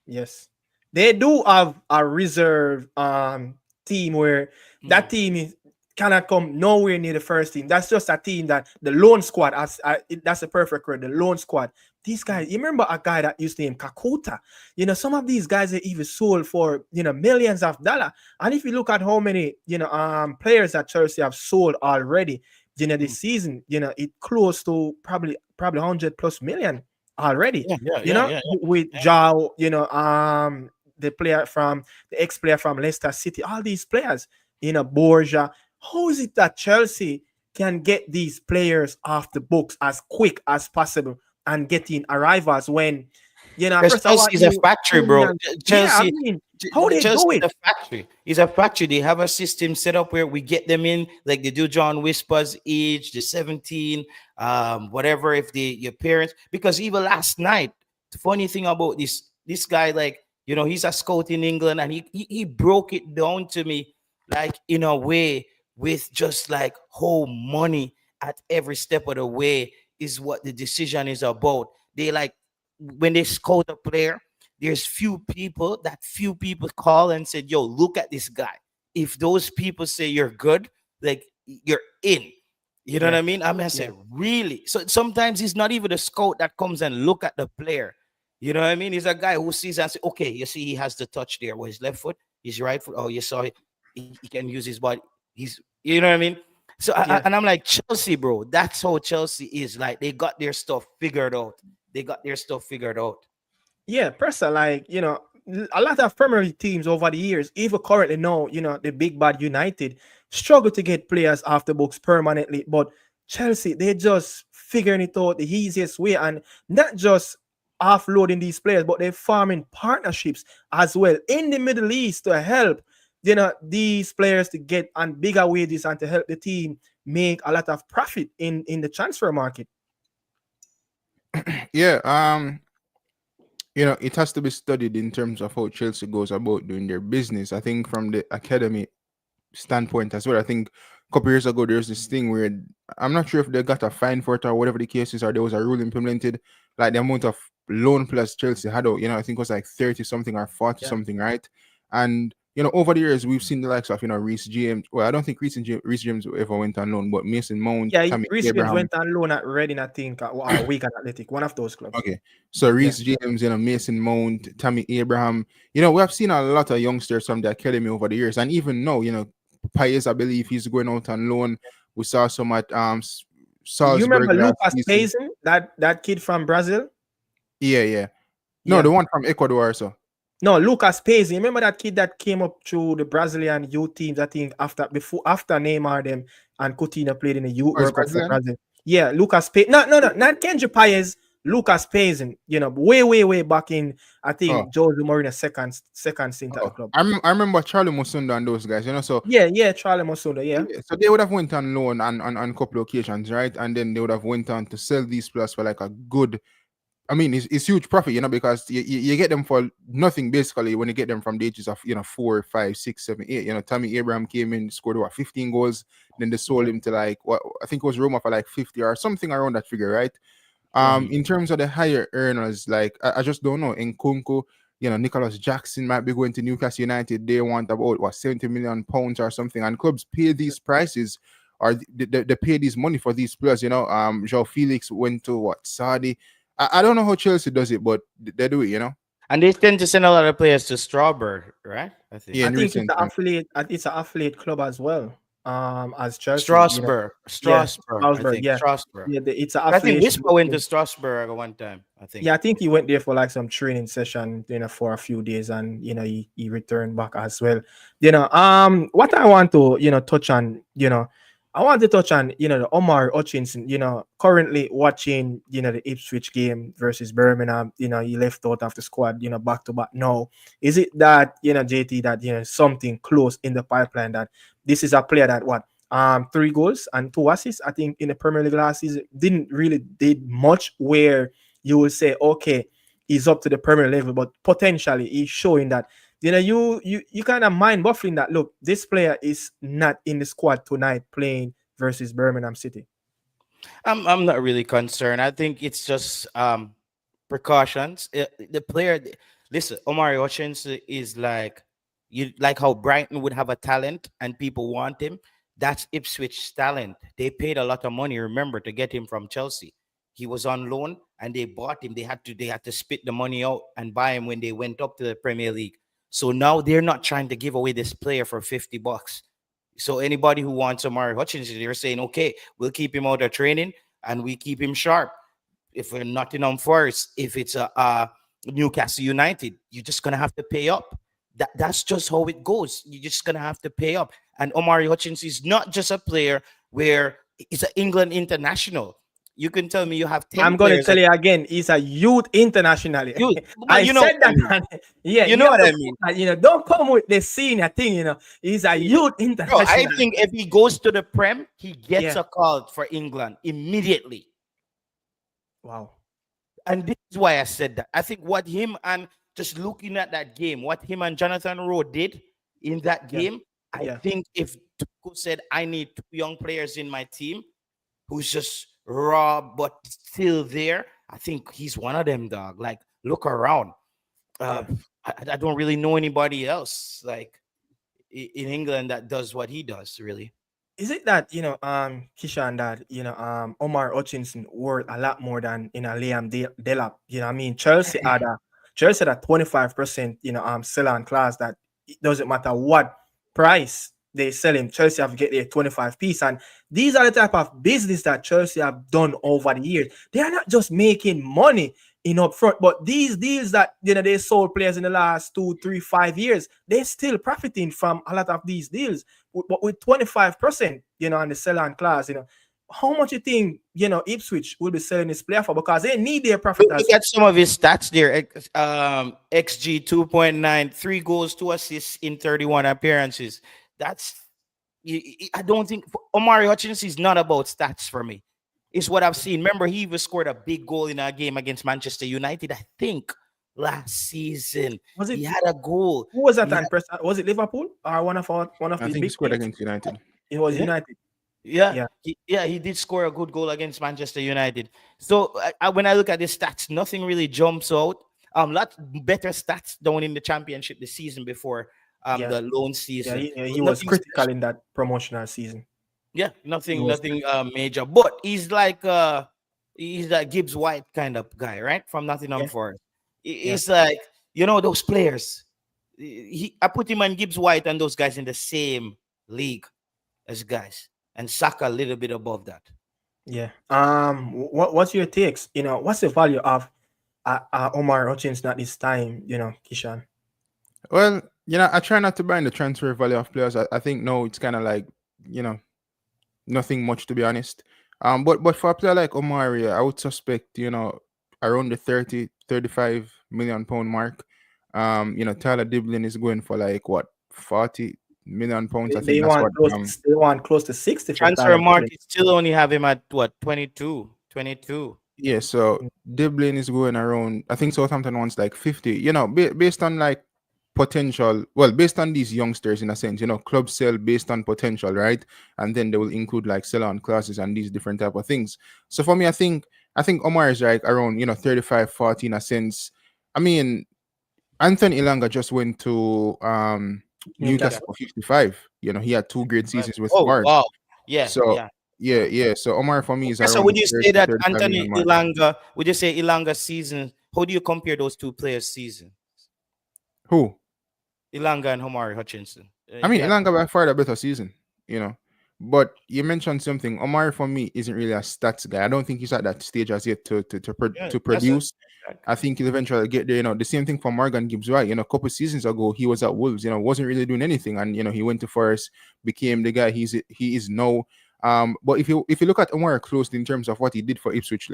[SPEAKER 1] yes, they do have a reserve team where that
[SPEAKER 2] Mm.
[SPEAKER 1] team cannot come nowhere near the first team. That's just a team that the loan squad, that's a perfect word, the loan squad. These guys, you remember a guy that used to name Kakuta? Some of these guys are even sold for millions of dollars. And if you look at how many players that Chelsea have sold already,
[SPEAKER 2] Mm.
[SPEAKER 1] this season, it close to probably 100+ million already.
[SPEAKER 2] Yeah, yeah, yeah, yeah,
[SPEAKER 1] With
[SPEAKER 2] yeah.
[SPEAKER 1] Jao, the ex-player from Leicester City, all these players, Borja. How is it that Chelsea can get these players off the books as quick as possible and getting arrivals when,
[SPEAKER 2] Because
[SPEAKER 1] first I
[SPEAKER 2] Chelsea
[SPEAKER 1] want
[SPEAKER 2] is a
[SPEAKER 1] you
[SPEAKER 2] factory,
[SPEAKER 1] tune in
[SPEAKER 2] bro.
[SPEAKER 1] and yeah, I
[SPEAKER 2] Chelsea,
[SPEAKER 1] mean, how they
[SPEAKER 2] Chelsea
[SPEAKER 1] do
[SPEAKER 2] is
[SPEAKER 1] it?
[SPEAKER 2] a factory. It's a factory. They have a system set up where we get them in, like they do John Whisper's age, the 17, whatever, if they your parents. Because even last night, the funny thing about this guy, like, he's a scout in England, and he broke it down to me, like, in a way, with just like whole money at every step of the way is what the decision is about. They, like, when they scout a player, there's few people call and said, yo, look at this guy. If those people say you're good, like, you're in. You know what
[SPEAKER 1] Yeah,
[SPEAKER 2] I mean? I mean, I
[SPEAKER 1] yeah,
[SPEAKER 2] said, really? So sometimes it's not even a scout that comes and look at the player. You know what I mean? He's a guy who sees and say, okay, you see, he has the touch there. Well, his left foot, his right foot. Oh, you saw it. He can use his body. You know what I mean? So,
[SPEAKER 1] yeah.
[SPEAKER 2] and I'm like, Chelsea, bro, that's how Chelsea is. Like, they got their stuff figured out. They got their stuff figured out.
[SPEAKER 1] Yeah, Pressa, like, a lot of Premier League teams over the years, even currently now, the big bad United struggle to get players off the books permanently. But Chelsea, they just figuring it out the easiest way and not just offloading these players, but they're forming partnerships as well in the Middle East to help, these players to get on bigger wages and to help the team make a lot of profit in the transfer market.
[SPEAKER 3] Yeah, it has to be studied in terms of how Chelsea goes about doing their business. I think from the academy standpoint as well. I think a couple years ago there's this thing where I'm not sure if they got a fine for it or whatever the case is, or there was a rule implemented, like the amount of loan plus Chelsea had out. I think it was like 30 something or 40
[SPEAKER 1] Yeah.
[SPEAKER 3] something, right? And over the years we've seen the likes of Reece James. Well, I don't think Reece James ever went on loan, but Mason Mount,
[SPEAKER 1] Yeah,
[SPEAKER 3] Tammy
[SPEAKER 1] Reece James
[SPEAKER 3] Abraham.
[SPEAKER 1] went on loan at Reading, I think, or Wigan Athletic, one of those clubs.
[SPEAKER 3] Okay, so
[SPEAKER 1] Yeah.
[SPEAKER 3] Reece James, Mason Mount, Tammy Abraham. We have seen a lot of youngsters from the academy over the years, and even now, Paez, I believe he's going out on loan. We saw some at
[SPEAKER 1] You
[SPEAKER 3] Salzburg
[SPEAKER 1] remember
[SPEAKER 3] last
[SPEAKER 1] Lucas
[SPEAKER 3] season.
[SPEAKER 1] Payson, that kid from Brazil?
[SPEAKER 3] Yeah. No,
[SPEAKER 1] Yeah.
[SPEAKER 3] the one from Ecuador, so.
[SPEAKER 1] No, Lucas Payson. Remember that kid that came up through the Brazilian youth teams, I think, after Neymar them and Coutinho played in the youth
[SPEAKER 3] Oh, he's
[SPEAKER 1] World Cup for
[SPEAKER 3] Brazilian?
[SPEAKER 1] Brazil. Yeah, Lucas Payson. No, not Kenji Paez. Lucas Payson, way back in, I think, Jose Mourinho's second stint at the club.
[SPEAKER 3] I remember Charlie Musunda and those guys, so.
[SPEAKER 1] Yeah, Charlie Musunda, yeah.
[SPEAKER 3] So they would have went on loan on a couple of occasions, right? And then they would have went on to sell these players for like a good I mean, it's huge profit, because you get them for nothing basically when you get them from the ages of 4, 5, 6, 7, 8. Tammy Abraham came in, scored 15 goals, then they sold
[SPEAKER 1] Yeah,
[SPEAKER 3] him to like what I think it was Roma for like 50 or something around that figure, right?
[SPEAKER 1] yeah.
[SPEAKER 2] Mhm.
[SPEAKER 3] In terms of the higher earners, like I just don't know. Nkunku, Nicholas Jackson might be going to Newcastle United. They want about what 70 million pounds or something, and clubs pay these prices or they pay this money for these players. João Felix went to what Saudi. I don't know how Chelsea does it, but they do it.
[SPEAKER 2] And they tend to send a lot of players to Strawberry, right? I think
[SPEAKER 3] Yeah,
[SPEAKER 1] I
[SPEAKER 3] in
[SPEAKER 1] think it's
[SPEAKER 3] recent
[SPEAKER 1] an
[SPEAKER 3] times.
[SPEAKER 1] affiliate. It's an affiliate club as well. As Chelsea,
[SPEAKER 2] Strasbourg,
[SPEAKER 1] yeah,
[SPEAKER 2] Strasbourg. I
[SPEAKER 1] Salzburg,
[SPEAKER 2] think
[SPEAKER 1] yeah,
[SPEAKER 2] Strasbourg.
[SPEAKER 1] yeah. It's an
[SPEAKER 2] I think
[SPEAKER 1] affiliation
[SPEAKER 2] Whisper went to
[SPEAKER 1] between.
[SPEAKER 2] Strasbourg at one time. I think.
[SPEAKER 1] Yeah, I think he went there for like some training session, for a few days, and he returned back as well. What I want to touch on, I want to touch on the Omar Hutchinson. Currently watching the Ipswich game versus Birmingham. He left out of the squad. Back to back. Now, is it that JT that something close in the pipeline that this is a player that what 3 goals and 2 assists? I think in the Premier League last season didn't really did much where you will say, okay, he's up to the Premier level, but potentially he's showing that you kind of mind buffering that. Look, this player is not in the squad tonight playing versus Birmingham City.
[SPEAKER 2] I'm not really concerned. I think it's just precautions. The player, listen, Omari Hutchinson is like like how Brighton would have a talent and people want him. That's Ipswich's talent. They paid a lot of money, remember, to get him from Chelsea. He was on loan and they bought him. They had to spit the money out and buy him when they went up to the Premier League. So now they're not trying to give away this player for $50. So anybody who wants Omari Hutchinson, they're saying, okay, we'll keep him out of training and we keep him sharp. If we're Nottingham Forest, if it's a Newcastle United, you're just gonna have to pay up. That's just how it goes. You're just gonna have to pay up. And Omari Hutchinson is not just a player where he's an England international. You can tell me you have 10
[SPEAKER 1] I'm going to
[SPEAKER 2] players
[SPEAKER 1] tell
[SPEAKER 2] that
[SPEAKER 1] you again, he's a youth internationally.
[SPEAKER 2] you, but
[SPEAKER 1] I
[SPEAKER 2] you know
[SPEAKER 1] said
[SPEAKER 2] what I
[SPEAKER 1] that.
[SPEAKER 2] mean.
[SPEAKER 1] Man. Yeah,
[SPEAKER 2] You
[SPEAKER 1] you
[SPEAKER 2] know
[SPEAKER 1] have
[SPEAKER 2] what
[SPEAKER 1] to
[SPEAKER 2] I
[SPEAKER 1] put
[SPEAKER 2] mean.
[SPEAKER 1] that, don't come with the senior thing, He's a youth
[SPEAKER 2] Bro, I
[SPEAKER 1] international.
[SPEAKER 2] think if he goes to the Prem, he gets
[SPEAKER 1] Yeah.
[SPEAKER 2] a call for England immediately.
[SPEAKER 1] Wow.
[SPEAKER 2] And this is why I said that. I think what him and just looking at that game, what him and Jonathan Rowe did in that
[SPEAKER 1] Yeah.
[SPEAKER 2] game, I
[SPEAKER 1] Yeah.
[SPEAKER 2] think if Tuchel said, I need 2 young players in my team who's just raw but still there, I think he's one of them, dog. Like, look around.
[SPEAKER 1] Yeah.
[SPEAKER 2] I don't really know anybody else like in England that does what he does, really.
[SPEAKER 1] Is it that Kishan, that Omar Hutchinson worth a lot more than Liam Delap? I mean, Chelsea had a 25% sell on class that it doesn't matter what price they sell him. Chelsea have to get their 25 piece, and these are the type of business that Chelsea have done over the years. They are not just making money in upfront, but these deals that they sold players in the last 2, 3, 5 years, they're still profiting from a lot of these deals. But with 25%, on the sell on class, how much you think, Ipswich will be selling this player for? Because they need their profit as
[SPEAKER 2] Look at some of his stats there. XG 2.9, 3 goals, 2 assists in 31 appearances. I don't think Omari Hutchinson is not about stats for me. It's what I've seen. Remember, he even scored a big goal in a game against Manchester United, I think, last season.
[SPEAKER 1] Was it?
[SPEAKER 2] He had a goal.
[SPEAKER 1] Who was that?
[SPEAKER 2] He had-
[SPEAKER 1] Was it Liverpool or one of
[SPEAKER 3] I
[SPEAKER 1] the
[SPEAKER 3] think he
[SPEAKER 1] big
[SPEAKER 3] scored
[SPEAKER 1] teams?
[SPEAKER 3] against United.
[SPEAKER 1] It was
[SPEAKER 2] Yeah.
[SPEAKER 1] United.
[SPEAKER 2] Yeah,
[SPEAKER 1] Yeah.
[SPEAKER 2] he did score a good goal against Manchester United. So when I look at the stats, nothing really jumps out. Lot better stats down in the championship the season before
[SPEAKER 1] Yeah.
[SPEAKER 2] the loan
[SPEAKER 1] Yeah,
[SPEAKER 2] season.
[SPEAKER 1] he
[SPEAKER 2] But
[SPEAKER 1] was
[SPEAKER 2] nothing
[SPEAKER 1] critical
[SPEAKER 2] special.
[SPEAKER 1] in that promotional season.
[SPEAKER 2] Yeah,
[SPEAKER 1] He
[SPEAKER 2] nothing
[SPEAKER 1] was
[SPEAKER 2] nothing major. But he's like Gibbs White kind of guy, right? From Nottingham
[SPEAKER 1] yeah,
[SPEAKER 2] Forest.
[SPEAKER 1] yeah.
[SPEAKER 2] It's like those players. I put him and Gibbs White and those guys in the same league as guys, and Saka a little bit above that.
[SPEAKER 1] Yeah. What's your takes? What's the value of Omar Hutchinson at this time? Kishan.
[SPEAKER 3] Well, I try not to buy in the transfer value of players. I think no, it's kind of like nothing much to be honest. But for a player like Omari, I would suspect around the 30-35 million pound mark. Tyler Diblin is going for like what 40 million pounds. I think
[SPEAKER 1] They
[SPEAKER 3] that's
[SPEAKER 1] want
[SPEAKER 3] what
[SPEAKER 1] close to 60 for
[SPEAKER 2] Transfer
[SPEAKER 1] Tyler Dibley.
[SPEAKER 2] market still only have him at what 22.
[SPEAKER 3] Yeah, so Dublin is going around. I think Southampton wants like 50. Based on like potential. Well, based on these youngsters in a sense, club sell based on potential, right? And then they will include like sell on classes and these different type of things. So for me, I think Omar is like around 35, 40 in a sense. I mean, Anthony Ilanga just went to
[SPEAKER 1] Newcastle.
[SPEAKER 3] Newcastle for 55. He had two great seasons with
[SPEAKER 2] Oh
[SPEAKER 3] Forest.
[SPEAKER 2] wow, yeah,
[SPEAKER 3] So
[SPEAKER 2] yeah.
[SPEAKER 3] yeah, yeah. So Omar for me is
[SPEAKER 2] So
[SPEAKER 3] around
[SPEAKER 2] would
[SPEAKER 3] the
[SPEAKER 2] you
[SPEAKER 3] 30,
[SPEAKER 2] say that
[SPEAKER 3] 35
[SPEAKER 2] Anthony
[SPEAKER 3] million mark.
[SPEAKER 2] Ilanga? Would you say Ilanga's season? How do you compare those two players' season?
[SPEAKER 3] Who?
[SPEAKER 2] Ilanga and Omari Hutchinson.
[SPEAKER 3] I
[SPEAKER 2] If
[SPEAKER 3] mean,
[SPEAKER 2] you had,
[SPEAKER 3] Ilanga by far the better season, you know. But you mentioned something. Omar for me isn't really a stats guy. I don't think he's at that stage as yet
[SPEAKER 2] yeah,
[SPEAKER 3] to
[SPEAKER 2] that's a
[SPEAKER 3] produce. I think he'll eventually get there. The same thing for Morgan Gibbs White. A couple seasons ago, he was at Wolves. Wasn't really doing anything, and he went to Forest, became the guy he is now. But if you look at Omar closely in terms of what he did for Ipswich,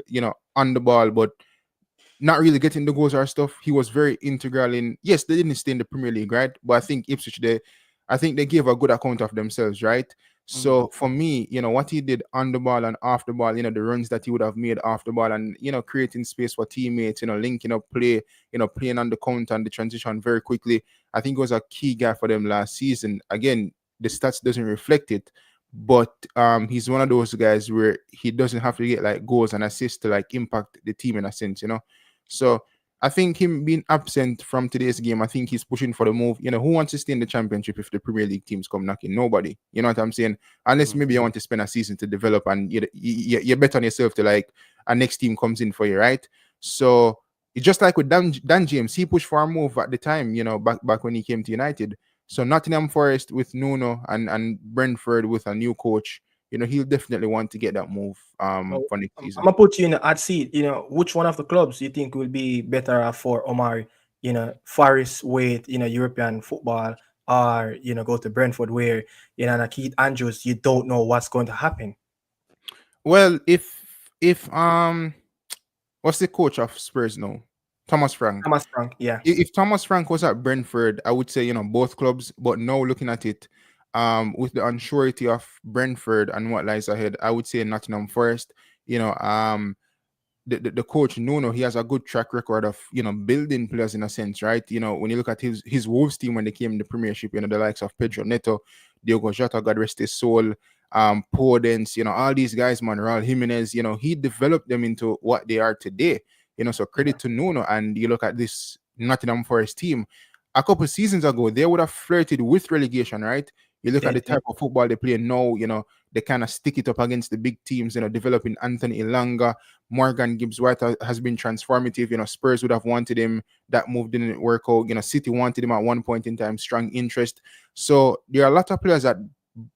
[SPEAKER 3] on the ball, but not really getting the goals or stuff. He was very integral in. Yes, they didn't stay in the Premier League, right? But I think Ipswich, I think they gave a good account of themselves, right?
[SPEAKER 2] mm,
[SPEAKER 3] So for me, what he did on the ball and off the ball, the runs that he would have made off the ball, and creating space for teammates, linking up play, playing on the counter and the transition very quickly. I think it was a key guy for them last season. Again, the stats doesn't reflect it, but he's one of those guys where he doesn't have to get like goals and assists to like impact the team in a sense. So I think him being absent from today's game, I think he's pushing for the move. Who wants to stay in the championship if the Premier League teams come knocking? Nobody. You know what I'm saying? Unless
[SPEAKER 2] mm.
[SPEAKER 3] maybe you want to spend a season to develop and you bet on yourself to like a next team comes in for you, right? So it's just like with Dan James, he pushed for a move at the time, back when he came to United. So Nottingham Forest with Nuno and Brentford with a new coach, he'll definitely want to get that move
[SPEAKER 1] So,
[SPEAKER 3] for next
[SPEAKER 1] I'm
[SPEAKER 3] season.
[SPEAKER 1] gonna put you in the hot seat. Which one of the clubs you think will be better off for Omar? Forest with European football, or go to Brentford where Keith Andrews, you don't know what's going to happen.
[SPEAKER 3] Well, if what's the coach of Spurs now? Thomas Frank.
[SPEAKER 1] Thomas Frank, yeah.
[SPEAKER 3] If Thomas Frank was at Brentford, I would say both clubs. But now looking at it, with the unsurety of Brentford and what lies ahead, I would say Nottingham Forest. The coach Nuno, he has a good track record of building players in a sense, right? When you look at his Wolves team when they came in the Premiership, the likes of Pedro Neto, Diogo Jota, God rest his soul, Podence, all these guys, man, Raul Jimenez, he developed them into what they are today. So credit to Nuno. And you look at this Nottingham Forest team, a couple seasons ago, they would have flirted with relegation, right? You look at the
[SPEAKER 1] Yeah.
[SPEAKER 3] type of football they play now, they kind of stick it up against the big teams, developing Anthony Ilanga, Morgan Gibbs White has been transformative. Spurs would have wanted him. That move didn't work out. City wanted him at one point in time, strong interest. So there are a lot of players that,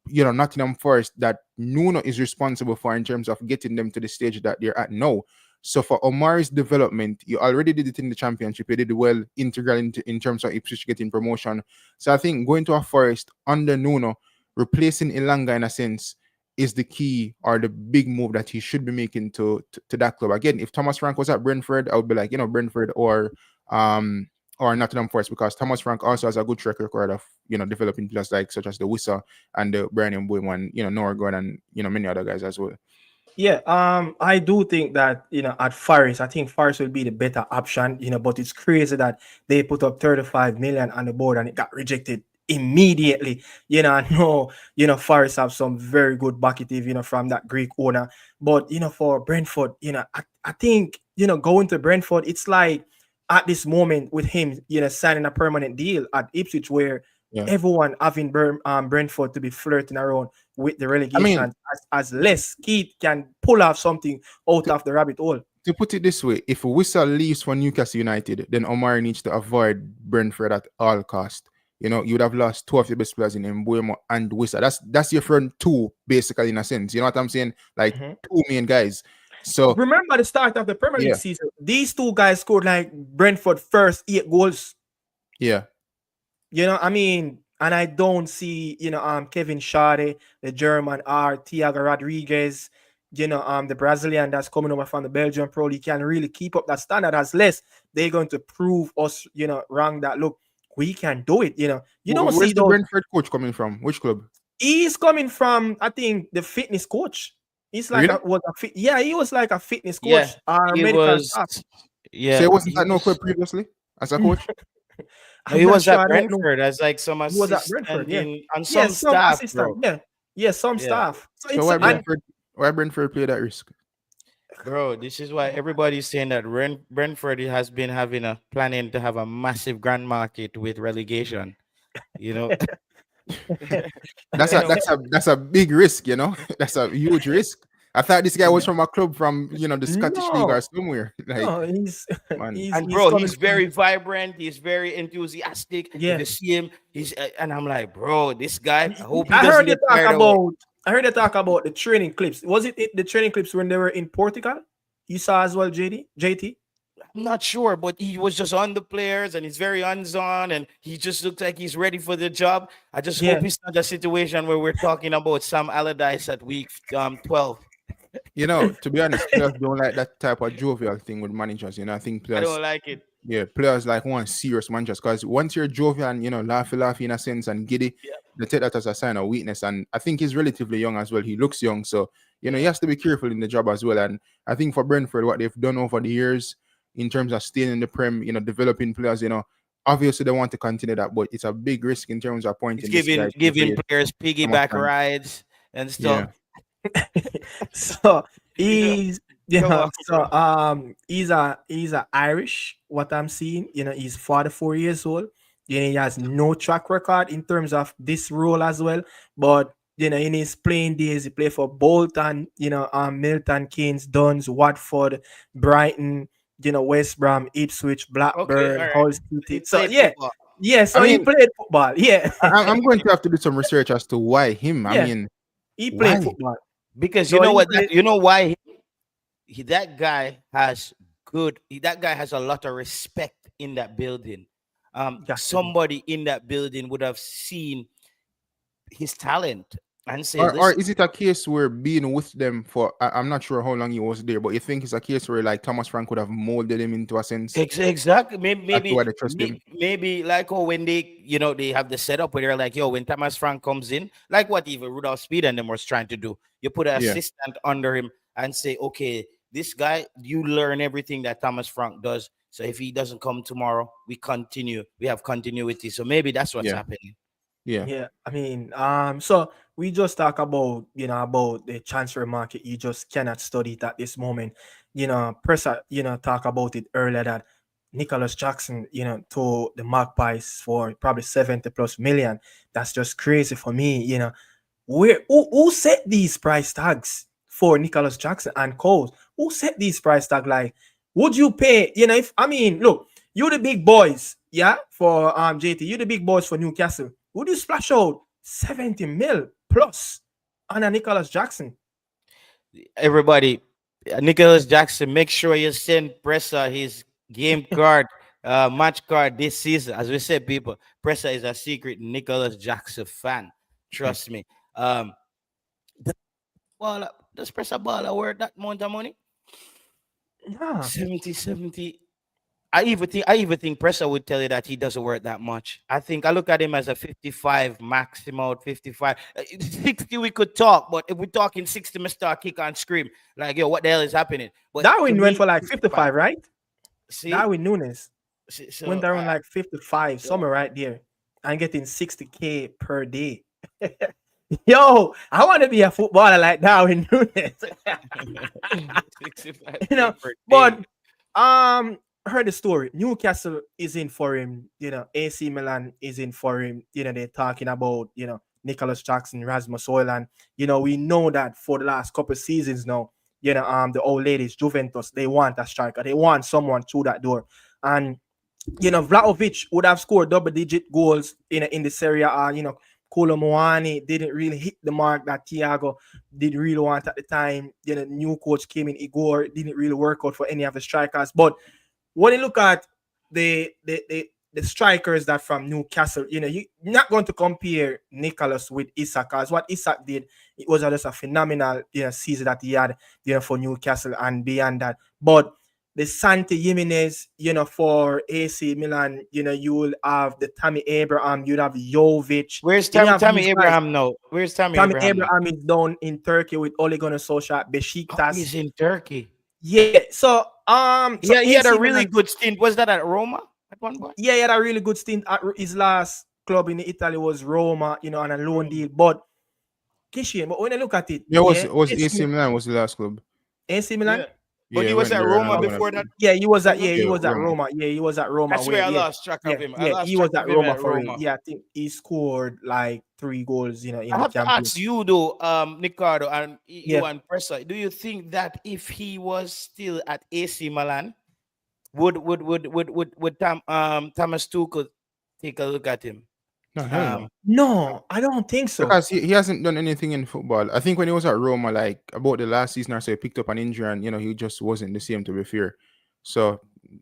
[SPEAKER 3] Nottingham Forest that Nuno is responsible for in terms of getting them to the stage that they're at now. So for Omari's development, you already did it in the championship. You did well integral in terms of Ipswich getting promotion. So I think going to a Forest under Nuno, replacing Ilanga in a sense, is the key or the big move that he should be making to that club. Again, if Thomas Frank was at Brentford, I would be like, Brentford or Nottingham Forest, because Thomas Frank also has a good track record of developing players like such as the Wissa and the Brian Boyman, Noah Gordon, many other guys as well.
[SPEAKER 1] Yeah, I do think that at Forest, I think Forest will be the better option. But it's crazy that they put up 35 million on the board and it got rejected immediately. I know Forest have some very good bucketive, from that Greek owner. But for Brentford, I think going to Brentford, it's like at this moment with him, signing a permanent deal at Ipswich where
[SPEAKER 3] Yeah.
[SPEAKER 1] everyone having Brentford to be flirting around with the
[SPEAKER 3] I
[SPEAKER 1] relegation
[SPEAKER 3] mean,
[SPEAKER 1] as less Keith can pull off something out of the rabbit hole.
[SPEAKER 3] to put it this way, if Wissa leaves for Newcastle United, then Omar needs to avoid Brentford at all cost. You would have lost two of your best players in Mbuemo and Wissa. That's your front two, basically, in a sense. You know what I'm saying? Like
[SPEAKER 1] Mhm.
[SPEAKER 3] two main guys. So
[SPEAKER 1] Remember the start of the Premier League
[SPEAKER 3] yeah,
[SPEAKER 1] season, these two guys scored like Brentford first 8 goals.
[SPEAKER 3] yeah.
[SPEAKER 1] I mean, and I don't see, Kevin Schade, the German, or Thiago Rodriguez, the Brazilian that's coming over from the Belgian Pro League can really keep up that standard as less. They're going to prove us, wrong that look, we can do it. You don't see
[SPEAKER 3] Where's the
[SPEAKER 1] those.
[SPEAKER 3] Brentford coach coming from? Which club?
[SPEAKER 1] He's coming from, I think, the fitness coach. He's like
[SPEAKER 3] Really?
[SPEAKER 1] yeah, he was like a fitness
[SPEAKER 2] Yeah,
[SPEAKER 1] coach or
[SPEAKER 2] he
[SPEAKER 1] medical
[SPEAKER 2] was.
[SPEAKER 1] staff.
[SPEAKER 3] So
[SPEAKER 2] Yeah,
[SPEAKER 3] he wasn't
[SPEAKER 2] he
[SPEAKER 3] at no club
[SPEAKER 2] was.
[SPEAKER 3] previously as a coach?
[SPEAKER 2] No,
[SPEAKER 1] I'm
[SPEAKER 2] he
[SPEAKER 1] not
[SPEAKER 2] was
[SPEAKER 1] sure.
[SPEAKER 2] at
[SPEAKER 1] I don't know.
[SPEAKER 2] Brentford as like some
[SPEAKER 1] He was at Brentford.
[SPEAKER 2] assistant
[SPEAKER 1] Yeah.
[SPEAKER 2] in on
[SPEAKER 1] Yeah,
[SPEAKER 2] some
[SPEAKER 1] some
[SPEAKER 2] staff,
[SPEAKER 1] assistant.
[SPEAKER 2] bro.
[SPEAKER 1] Yeah. Yeah, some
[SPEAKER 2] Yeah,
[SPEAKER 1] staff. So
[SPEAKER 3] So
[SPEAKER 1] it's
[SPEAKER 3] why
[SPEAKER 1] and
[SPEAKER 3] Brentford play that risk?
[SPEAKER 2] bro. This is why everybody's saying that Brentford has been having a planning to have a massive grand market with relegation. You know,
[SPEAKER 3] That's
[SPEAKER 1] you
[SPEAKER 3] a
[SPEAKER 1] know,
[SPEAKER 3] that's a big risk, you know. That's a huge risk. I thought this guy was from a club from the Scottish League or
[SPEAKER 1] no,
[SPEAKER 3] somewhere. Like,
[SPEAKER 1] no, he's
[SPEAKER 3] man,
[SPEAKER 2] and
[SPEAKER 1] he's
[SPEAKER 2] bro,
[SPEAKER 1] coming
[SPEAKER 2] he's
[SPEAKER 1] from
[SPEAKER 2] very vibrant. He's very enthusiastic. If
[SPEAKER 1] yeah.
[SPEAKER 2] you see him, he's and I'm like, bro, this guy. I hope he
[SPEAKER 1] I
[SPEAKER 2] doesn't
[SPEAKER 1] heard you
[SPEAKER 2] get
[SPEAKER 1] talk
[SPEAKER 2] carried away.
[SPEAKER 1] about the training clips. Was it the training clips when they were in Portugal? You saw as well, JT?
[SPEAKER 2] I'm not sure, but he was just on the players and he's very hands-on and he just looks like he's ready for the job. I just
[SPEAKER 1] Yeah.
[SPEAKER 2] hope it's not a situation where we're talking about Sam Allardyce at week 12.
[SPEAKER 3] to be honest, players don't like that type of jovial thing with managers. I think
[SPEAKER 2] I
[SPEAKER 3] players,
[SPEAKER 2] don't like it.
[SPEAKER 3] yeah, players like want serious managers because once you're jovial and laughy in a sense and giddy,
[SPEAKER 2] Yeah,
[SPEAKER 3] they take that as a sign of weakness. And I think he's relatively young as well. He looks young, so he
[SPEAKER 2] yeah.
[SPEAKER 3] has to be careful in the job as well. And I think for Brentford, what they've done over the years in terms of staying in the Prem, developing players, obviously they want to continue that, but it's a big risk in terms of
[SPEAKER 2] It's
[SPEAKER 3] appointing this guy
[SPEAKER 2] giving
[SPEAKER 3] to the
[SPEAKER 2] giving
[SPEAKER 3] grade.
[SPEAKER 2] players
[SPEAKER 3] Thomas
[SPEAKER 2] piggyback
[SPEAKER 3] Frank.
[SPEAKER 2] rides and
[SPEAKER 3] Yeah.
[SPEAKER 2] stuff.
[SPEAKER 1] So
[SPEAKER 2] You know,
[SPEAKER 1] he's
[SPEAKER 2] come on, bro.
[SPEAKER 1] he's a Irish, what I'm seeing. He's 44 years old. He has no track record in terms of this role as well. But in his playing days, he played for Bolton, Milton Keynes, Duns, Watford, Brighton, West Brom, Ipswich,
[SPEAKER 2] Okay, all
[SPEAKER 1] Blackburn,
[SPEAKER 2] right.
[SPEAKER 1] Hull
[SPEAKER 2] So he
[SPEAKER 1] City. So
[SPEAKER 2] played
[SPEAKER 1] yeah,
[SPEAKER 2] football.
[SPEAKER 1] yeah.
[SPEAKER 3] I
[SPEAKER 1] So he
[SPEAKER 3] mean,
[SPEAKER 1] played football. Yeah,
[SPEAKER 3] I'm going to have to do some research as to why him. I
[SPEAKER 1] yeah.
[SPEAKER 3] mean,
[SPEAKER 1] He played
[SPEAKER 3] why?
[SPEAKER 1] football.
[SPEAKER 2] Because you
[SPEAKER 1] So
[SPEAKER 2] know
[SPEAKER 1] he
[SPEAKER 2] what
[SPEAKER 1] played.
[SPEAKER 2] you know why that guy has that guy has a lot of respect in that building.
[SPEAKER 1] Got to be.
[SPEAKER 2] Somebody in that building would have seen his talent and say,
[SPEAKER 3] Or
[SPEAKER 2] listen,
[SPEAKER 3] is it a case where being with them for I'm not sure how long he was there, but you think it's a case where like Thomas Frank would have molded him into a sense
[SPEAKER 2] exactly. Maybe,
[SPEAKER 3] as to why they trust him?
[SPEAKER 2] maybe like when they, they have the setup where they're like, yo, when Thomas Frank comes in, like what even Rudolph Speed and them was trying to do, you put an
[SPEAKER 3] Yeah,
[SPEAKER 2] assistant under him and say, okay, this guy, you learn everything that Thomas Frank does. So if he doesn't come tomorrow, we have continuity. So maybe that's what's
[SPEAKER 3] yeah,
[SPEAKER 2] happening.
[SPEAKER 3] yeah.
[SPEAKER 1] Yeah, I mean, so we just talk about, about the transfer market. You just cannot study it at this moment. Pressa, talk about it earlier that Nicholas Jackson, to the Magpies for probably 70 plus million. That's just crazy for me. Who set these price tags for Nicholas Jackson and Coles? Who set these price tag? Like, would you pay? If I mean, look, you the big boys, yeah, for JT, you the big boys for Newcastle. Would you splash out 70 mil plus on a Nicholas Jackson?
[SPEAKER 2] Everybody, Nicholas Jackson, make sure you send Pressa his game card, match card this season. As we said, people, Pressa is a secret Nicholas Jackson fan. Trust me. The does Pressa ball worth that amount of money?
[SPEAKER 1] Yeah.
[SPEAKER 2] 70. I even think Pressa would tell you that he doesn't worth that much. I look at him as a 55 maximum 55. 60 we could talk, but if we're talking 60, we start kick and scream. Like, yo, what the hell is happening? But to
[SPEAKER 1] Darwin went
[SPEAKER 2] me,
[SPEAKER 1] for like
[SPEAKER 2] 55.
[SPEAKER 1] 55, right?
[SPEAKER 2] See?
[SPEAKER 1] Darwin Nunes went
[SPEAKER 2] So
[SPEAKER 1] around like 55,
[SPEAKER 2] yeah.
[SPEAKER 1] somewhere right there, and getting 60K per day. Yo, I want to be a footballer like Darwin Nunes.
[SPEAKER 2] 65K per
[SPEAKER 1] But
[SPEAKER 2] day.
[SPEAKER 1] heard the story. Newcastle is in for him. AC Milan is in for him. They're talking about Nicholas Jackson, Rasmus Højlund. We know that for the last couple of seasons now. The old ladies, Juventus, they want a striker. They want someone through that door. And Vlahovic would have scored double-digit goals in the Serie A. Kolo Muani didn't really hit the mark that Thiago didn't really want at the time. New coach came in, Igor, didn't really work out for any of the strikers. But when you look at the strikers that from Newcastle, you're not going to compare Nicholas with Isak, because what Isak did, it was just a phenomenal season that he had for Newcastle and beyond that. But the Santi Jimenez, for AC Milan, you will have the Tammy Abraham, you'd have Jovic.
[SPEAKER 2] Where's
[SPEAKER 1] You have
[SPEAKER 2] Tammy
[SPEAKER 1] these guys.
[SPEAKER 2] Abraham now? Where's Tammy
[SPEAKER 1] Tammy
[SPEAKER 2] Abraham now?
[SPEAKER 1] Abraham is down in Turkey with Ole Gunnar Solskjaer,
[SPEAKER 2] Oh,
[SPEAKER 1] Besiktas.
[SPEAKER 2] he's in Turkey.
[SPEAKER 1] Yeah. So
[SPEAKER 2] Yeah, he had a
[SPEAKER 1] AC
[SPEAKER 2] really
[SPEAKER 1] Milan,
[SPEAKER 2] good stint. Was that at Roma at one point?
[SPEAKER 1] yeah, he had a really good stint at his last club in Italy was Roma, on a loan deal. But Kishin, but when I look at it,
[SPEAKER 3] Yeah,
[SPEAKER 1] yeah,
[SPEAKER 3] was AC Milan was the last club.
[SPEAKER 1] AC
[SPEAKER 2] Yeah.
[SPEAKER 1] Milan.
[SPEAKER 2] But
[SPEAKER 3] Yeah,
[SPEAKER 2] he was
[SPEAKER 3] went
[SPEAKER 2] at
[SPEAKER 3] there and
[SPEAKER 2] Roma
[SPEAKER 3] I'm gonna.
[SPEAKER 2] before that.
[SPEAKER 1] Yeah, he was at
[SPEAKER 2] Seven?
[SPEAKER 1] yeah, he
[SPEAKER 3] Yeah,
[SPEAKER 1] was at
[SPEAKER 3] Roma.
[SPEAKER 1] Roma. Yeah, he was at Roma.
[SPEAKER 2] That's where I
[SPEAKER 1] Yeah,
[SPEAKER 2] lost track
[SPEAKER 1] yeah,
[SPEAKER 2] of him. I
[SPEAKER 1] yeah,
[SPEAKER 2] lost
[SPEAKER 1] he
[SPEAKER 2] track
[SPEAKER 1] was at
[SPEAKER 2] of him
[SPEAKER 1] Roma
[SPEAKER 2] at
[SPEAKER 1] for real.
[SPEAKER 2] Roma.
[SPEAKER 1] Yeah, I think he scored like 3 goals, in
[SPEAKER 2] I
[SPEAKER 1] the
[SPEAKER 2] have to
[SPEAKER 1] campaign.
[SPEAKER 2] ask you though, Ricardo, and
[SPEAKER 1] Yeah,
[SPEAKER 2] you and Pressa, do you think that if he was still at AC Milan, would Thomas Tuchel take a look at him?
[SPEAKER 3] No, hell no.
[SPEAKER 1] no, I don't think so.
[SPEAKER 3] Because he hasn't done anything in football. I think when he was at Roma, like about the last season or so, he picked up an injury and he just wasn't the same, to be fair. So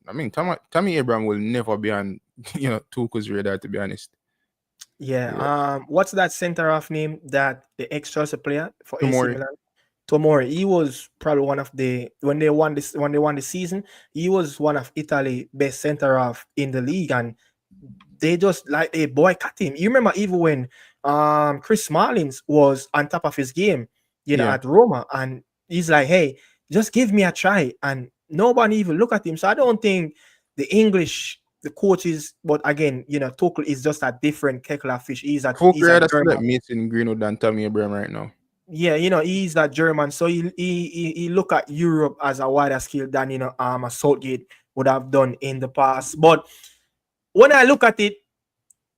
[SPEAKER 3] I mean, Tammy Abraham will never be on Tuchel's radar, to be honest.
[SPEAKER 1] Yeah.
[SPEAKER 3] Yeah.
[SPEAKER 1] What's that center half name that the ex-Chelsea player for AC
[SPEAKER 3] Tomori.
[SPEAKER 1] Milan? Tomori. He was probably one of the when they won the season. He was one of Italy best center half in the league, and they just like they boycott him. You remember even when Chris Smalling was on top of his game,
[SPEAKER 3] Yeah.
[SPEAKER 1] at Roma, and he's like, "Hey, just give me a try," and nobody even look at him. So I don't think the coaches, but again, Tuchel is just a different kettle of fish. He's a
[SPEAKER 3] That's like
[SPEAKER 1] German.
[SPEAKER 3] Mason Greenwood and Tammy Abraham right now.
[SPEAKER 1] Yeah, he's that German, so he look at Europe as a wider scale than a Southgate would have done in the past. But when I look at it,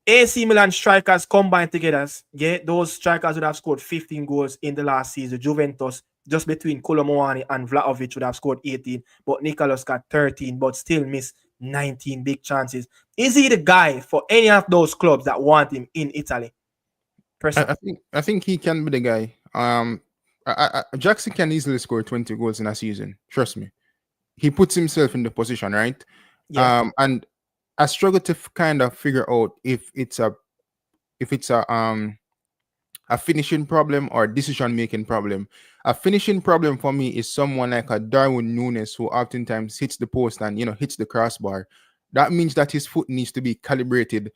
[SPEAKER 1] AC Milan strikers combined together, yeah, those strikers would have scored 15 goals in the last season. Juventus, just between Kolomoani and Vlahovic, would have scored 18, but Nicolas got 13, but still missed 19 big chances. Is he the guy for any of those clubs that want him in Italy?
[SPEAKER 3] I think he can be the guy. Jackson can easily score 20 goals in a season. Trust me. He puts himself in the position, right?
[SPEAKER 1] Yeah.
[SPEAKER 3] And I struggle to kind of figure out if it's a finishing problem or decision making problem. A finishing problem for me is someone like a Darwin Núñez who oftentimes hits the post and hits the crossbar. That means that his foot needs to be recalibrated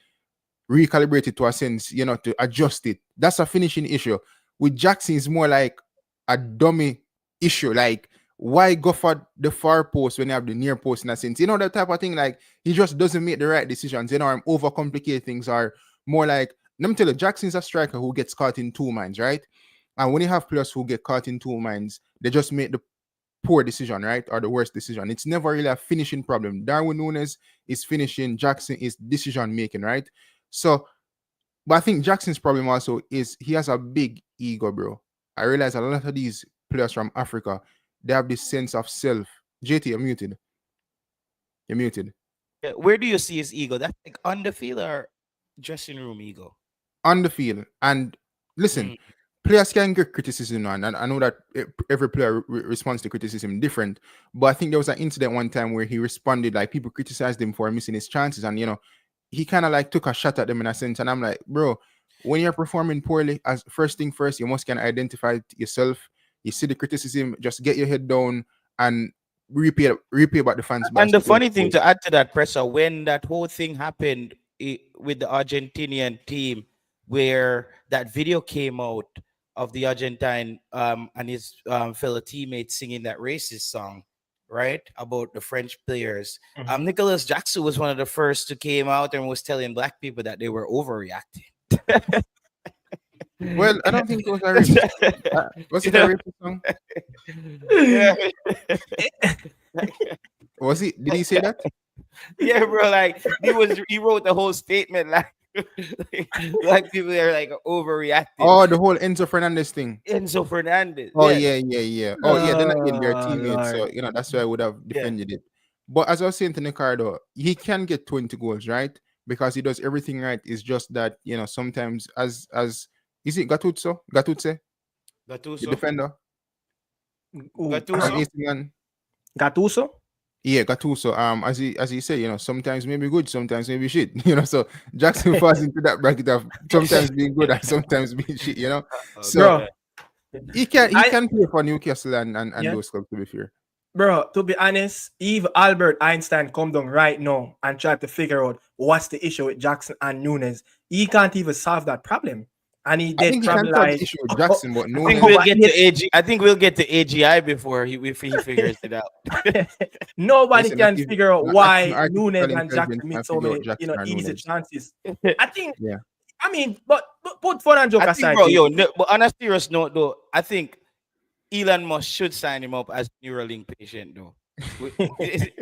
[SPEAKER 3] to a sense, to adjust it. That's a finishing issue. With Jackson, it's more like a dummy issue. Like, why go for the far post when you have the near post in a sense? That type of thing. Like, he just doesn't make the right decisions. I'm overcomplicate things, or more like, let me tell you, Jackson's a striker who gets caught in two minds, right? And when you have players who get caught in two minds, they just make the poor decision, right? Or the worst decision. It's never really a finishing problem. Darwin Núñez is finishing, Jackson is decision making, right? So, but I think Jackson's problem also is he has a big ego, bro. I realize a lot of these players from Africa, they have this sense of self. JT, you're muted. You're muted.
[SPEAKER 2] Yeah, where do you see his ego? That's like on the field or dressing room ego?
[SPEAKER 3] On the field. And listen, players can get criticism, and I know that every player responds to criticism different. But I think there was an incident one time where he responded, like people criticized him for missing his chances, and he kind of like took a shot at them in a sense. And I'm like, bro, when you're performing poorly, as first thing first, you must can identify it yourself. You see the criticism, just get your head down and repay about the fans.
[SPEAKER 2] And the funny thing to add to that, Presser, when that whole thing happened with the Argentinian team, where that video came out of the Argentine and his fellow teammates singing that racist song, right, about the French players. Nicolas Jackson was one of the first who came out and was telling black people that they were overreacting.
[SPEAKER 3] Well, I don't think it was a racist. Was it a racist song?
[SPEAKER 2] Yeah.
[SPEAKER 3] Was he? Did he say that?
[SPEAKER 2] Yeah, bro. Like he wrote the whole statement like like people are like overreacting.
[SPEAKER 3] Oh, the whole Enzo Fernandez thing.
[SPEAKER 2] Enzo Fernandez.
[SPEAKER 3] Oh
[SPEAKER 2] yes.
[SPEAKER 3] yeah. Oh yeah, they're not in their
[SPEAKER 1] Oh,
[SPEAKER 3] teammates, so
[SPEAKER 1] Lord.
[SPEAKER 3] that's why I would have defended it. But as I was saying to Ricardo, he can get 20 goals, right? Because he does everything right. It's just that sometimes as is it Gattuso? The defender.
[SPEAKER 2] Gattuso.
[SPEAKER 1] Gattuso?
[SPEAKER 3] Yeah, Gattuso. As he said, sometimes maybe good, sometimes maybe shit. So Jackson falls into that bracket of sometimes being good and sometimes being shit. So
[SPEAKER 1] Bro,
[SPEAKER 3] he can play for Newcastle and
[SPEAKER 1] yeah.
[SPEAKER 3] those clubs, to be fair.
[SPEAKER 1] Bro, to be honest, if Albert Einstein come down right now and try to figure out what's the issue with Jackson and Nunes, he can't even solve that problem. And he
[SPEAKER 3] I
[SPEAKER 1] did
[SPEAKER 3] think he can
[SPEAKER 1] probably
[SPEAKER 3] solve the
[SPEAKER 1] like
[SPEAKER 3] issue with Jackson, but
[SPEAKER 2] I think
[SPEAKER 3] Nunes.
[SPEAKER 2] we'll
[SPEAKER 1] over
[SPEAKER 2] get to AG. I think we'll get to AGI before he figures it out.
[SPEAKER 1] nobody
[SPEAKER 3] Listen,
[SPEAKER 1] can figure out
[SPEAKER 3] not even
[SPEAKER 1] why Nunes
[SPEAKER 3] artificial
[SPEAKER 1] and
[SPEAKER 3] intelligence
[SPEAKER 1] Jackson
[SPEAKER 3] can
[SPEAKER 1] miss so
[SPEAKER 3] figure out
[SPEAKER 1] many,
[SPEAKER 3] Jackson or
[SPEAKER 1] easy
[SPEAKER 3] Nunes.
[SPEAKER 1] chances. I think,
[SPEAKER 3] Yeah.
[SPEAKER 1] I mean, but put fun and joke
[SPEAKER 2] I think,
[SPEAKER 1] aside,
[SPEAKER 2] bro,
[SPEAKER 1] G.
[SPEAKER 2] but on a serious note, though, I think Elon Musk should sign him up as Neuralink patient, though.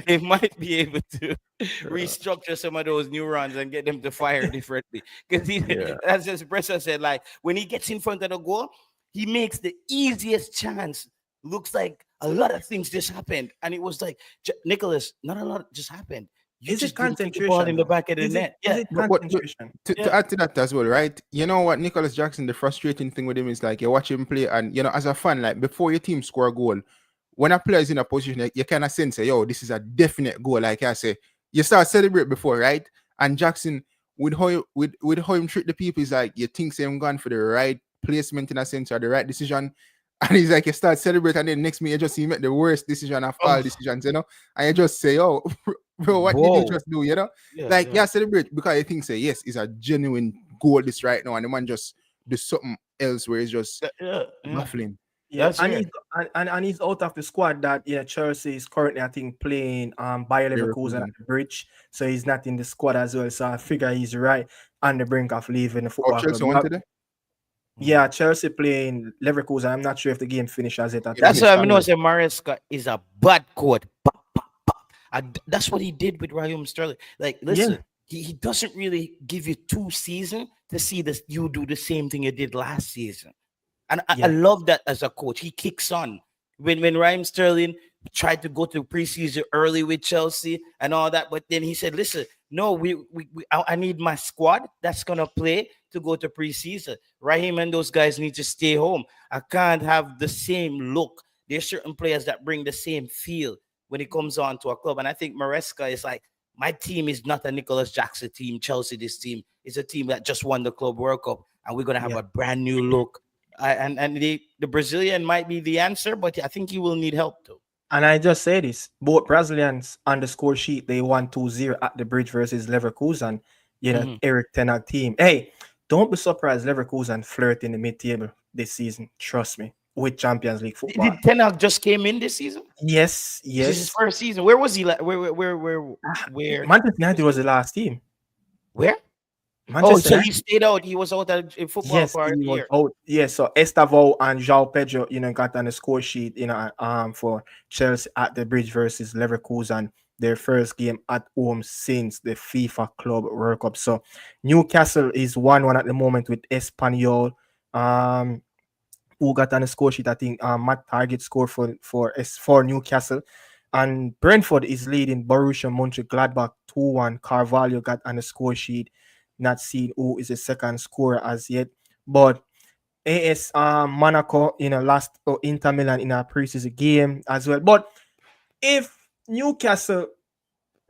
[SPEAKER 2] They might be able to restructure some of those neurons and get them to fire differently. Because
[SPEAKER 3] Yeah.
[SPEAKER 2] as his professor said, like when he gets in front of the goal, he makes the easiest chance. Looks like a lot of things just happened, and it was like Nicholas, not a lot just happened. You
[SPEAKER 1] Is it
[SPEAKER 2] just didn't kick the ball
[SPEAKER 1] concentration
[SPEAKER 2] in the
[SPEAKER 1] though?
[SPEAKER 2] back of the net.
[SPEAKER 1] Is
[SPEAKER 2] Yeah,
[SPEAKER 1] it
[SPEAKER 3] But
[SPEAKER 1] concentration?
[SPEAKER 3] to
[SPEAKER 2] yeah.
[SPEAKER 3] add to that as well, right? You know what, Nicholas Jackson, the frustrating thing with him is like you watch him play, and as a fan, like before your team score a goal, when a player is in a position, like, you kind of sense, yo, this is a definite goal. Like I say, you start celebrate before, right? And Jackson, with how him treat the people, is like you think him gone for the right placement in a sense or the right decision. And he's like, you start celebrating, and then next minute you just see him make the worst decision of all
[SPEAKER 2] Oh,
[SPEAKER 3] decisions, and you just say, oh, bro, what did you
[SPEAKER 2] whoa.
[SPEAKER 3] just do,
[SPEAKER 2] Yeah,
[SPEAKER 3] Like,
[SPEAKER 2] yeah.
[SPEAKER 3] yeah, celebrate because you think, say, yes, it's a genuine goal this right now, and the man just do something else where it's just
[SPEAKER 2] Yeah.
[SPEAKER 3] baffling.
[SPEAKER 1] Yeah,
[SPEAKER 2] That's it.
[SPEAKER 1] and he's out of the squad that Chelsea is currently I think playing Bayer Leverkusen at
[SPEAKER 3] Leverkusen.
[SPEAKER 1] the bridge, so he's not in the squad as well. So I figure he's right on the brink of leaving the
[SPEAKER 3] Oh,
[SPEAKER 1] football club.
[SPEAKER 3] Chelsea wanted it?
[SPEAKER 1] Yeah, Chelsea playing Leverkusen. I'm not sure if the game finishes it. I
[SPEAKER 3] Yeah, the
[SPEAKER 1] think
[SPEAKER 2] That's
[SPEAKER 3] game
[SPEAKER 1] it's
[SPEAKER 2] why I know
[SPEAKER 3] started.
[SPEAKER 2] say Maresca is a bad coach. And that's what he did with Raheem Sterling. Like,
[SPEAKER 1] yeah,
[SPEAKER 2] listen, he doesn't really give you 2 seasons to see this. You do the same thing you did last season, and I
[SPEAKER 1] yeah,
[SPEAKER 2] love that as a coach. He kicks on when Raheem Sterling tried to go to preseason early with Chelsea and all that, but then he said, "Listen, no, I need my squad that's gonna play to go to preseason. Raheem and those guys need to stay home. I can't have the same look. There's certain players that bring the same feel when it comes on to a club. And I think Maresca is like, my team is not a Nicholas Jackson team. Chelsea, this team is a team that just won the Club World Cup, and we're gonna have
[SPEAKER 1] yeah.
[SPEAKER 2] a brand new look. And the Brazilian might be the answer, but I think he will need help too.
[SPEAKER 1] And I just say this: both Brazilians on the score sheet they won 2-0 at the bridge versus Leverkusen.
[SPEAKER 2] Mhm.
[SPEAKER 1] Eric Ten Hag team. Hey, don't be surprised Leverkusen flirt in the mid-table this season. Trust me, with Champions League football.
[SPEAKER 2] Did Ten Hag just came in this season?
[SPEAKER 1] Yes,
[SPEAKER 2] This is his
[SPEAKER 1] yes.
[SPEAKER 2] first season. Where was he? Where?
[SPEAKER 1] Manchester United was the last team.
[SPEAKER 2] Where? Oh,
[SPEAKER 1] Manchester
[SPEAKER 2] so he
[SPEAKER 1] United.
[SPEAKER 2] stayed out. He was out in football
[SPEAKER 1] Yes,
[SPEAKER 2] for a
[SPEAKER 1] he was
[SPEAKER 2] year.
[SPEAKER 1] out. Yes, so Estevao and João Pedro, got on the score sheet, for Chelsea at the bridge versus Leverkusen, their first game at home since the FIFA Club World Cup. So Newcastle is 1-1 at the moment with Espanyol. Who got on the score sheet? I think Matt Target scored for Newcastle. And Brentford is leading Borussia Mönchengladbach 2-1. Carvalho got on the score sheet. Not seen who is the second scorer as yet. But AS Monaco last Inter Milan in a preseason game as well. But if Newcastle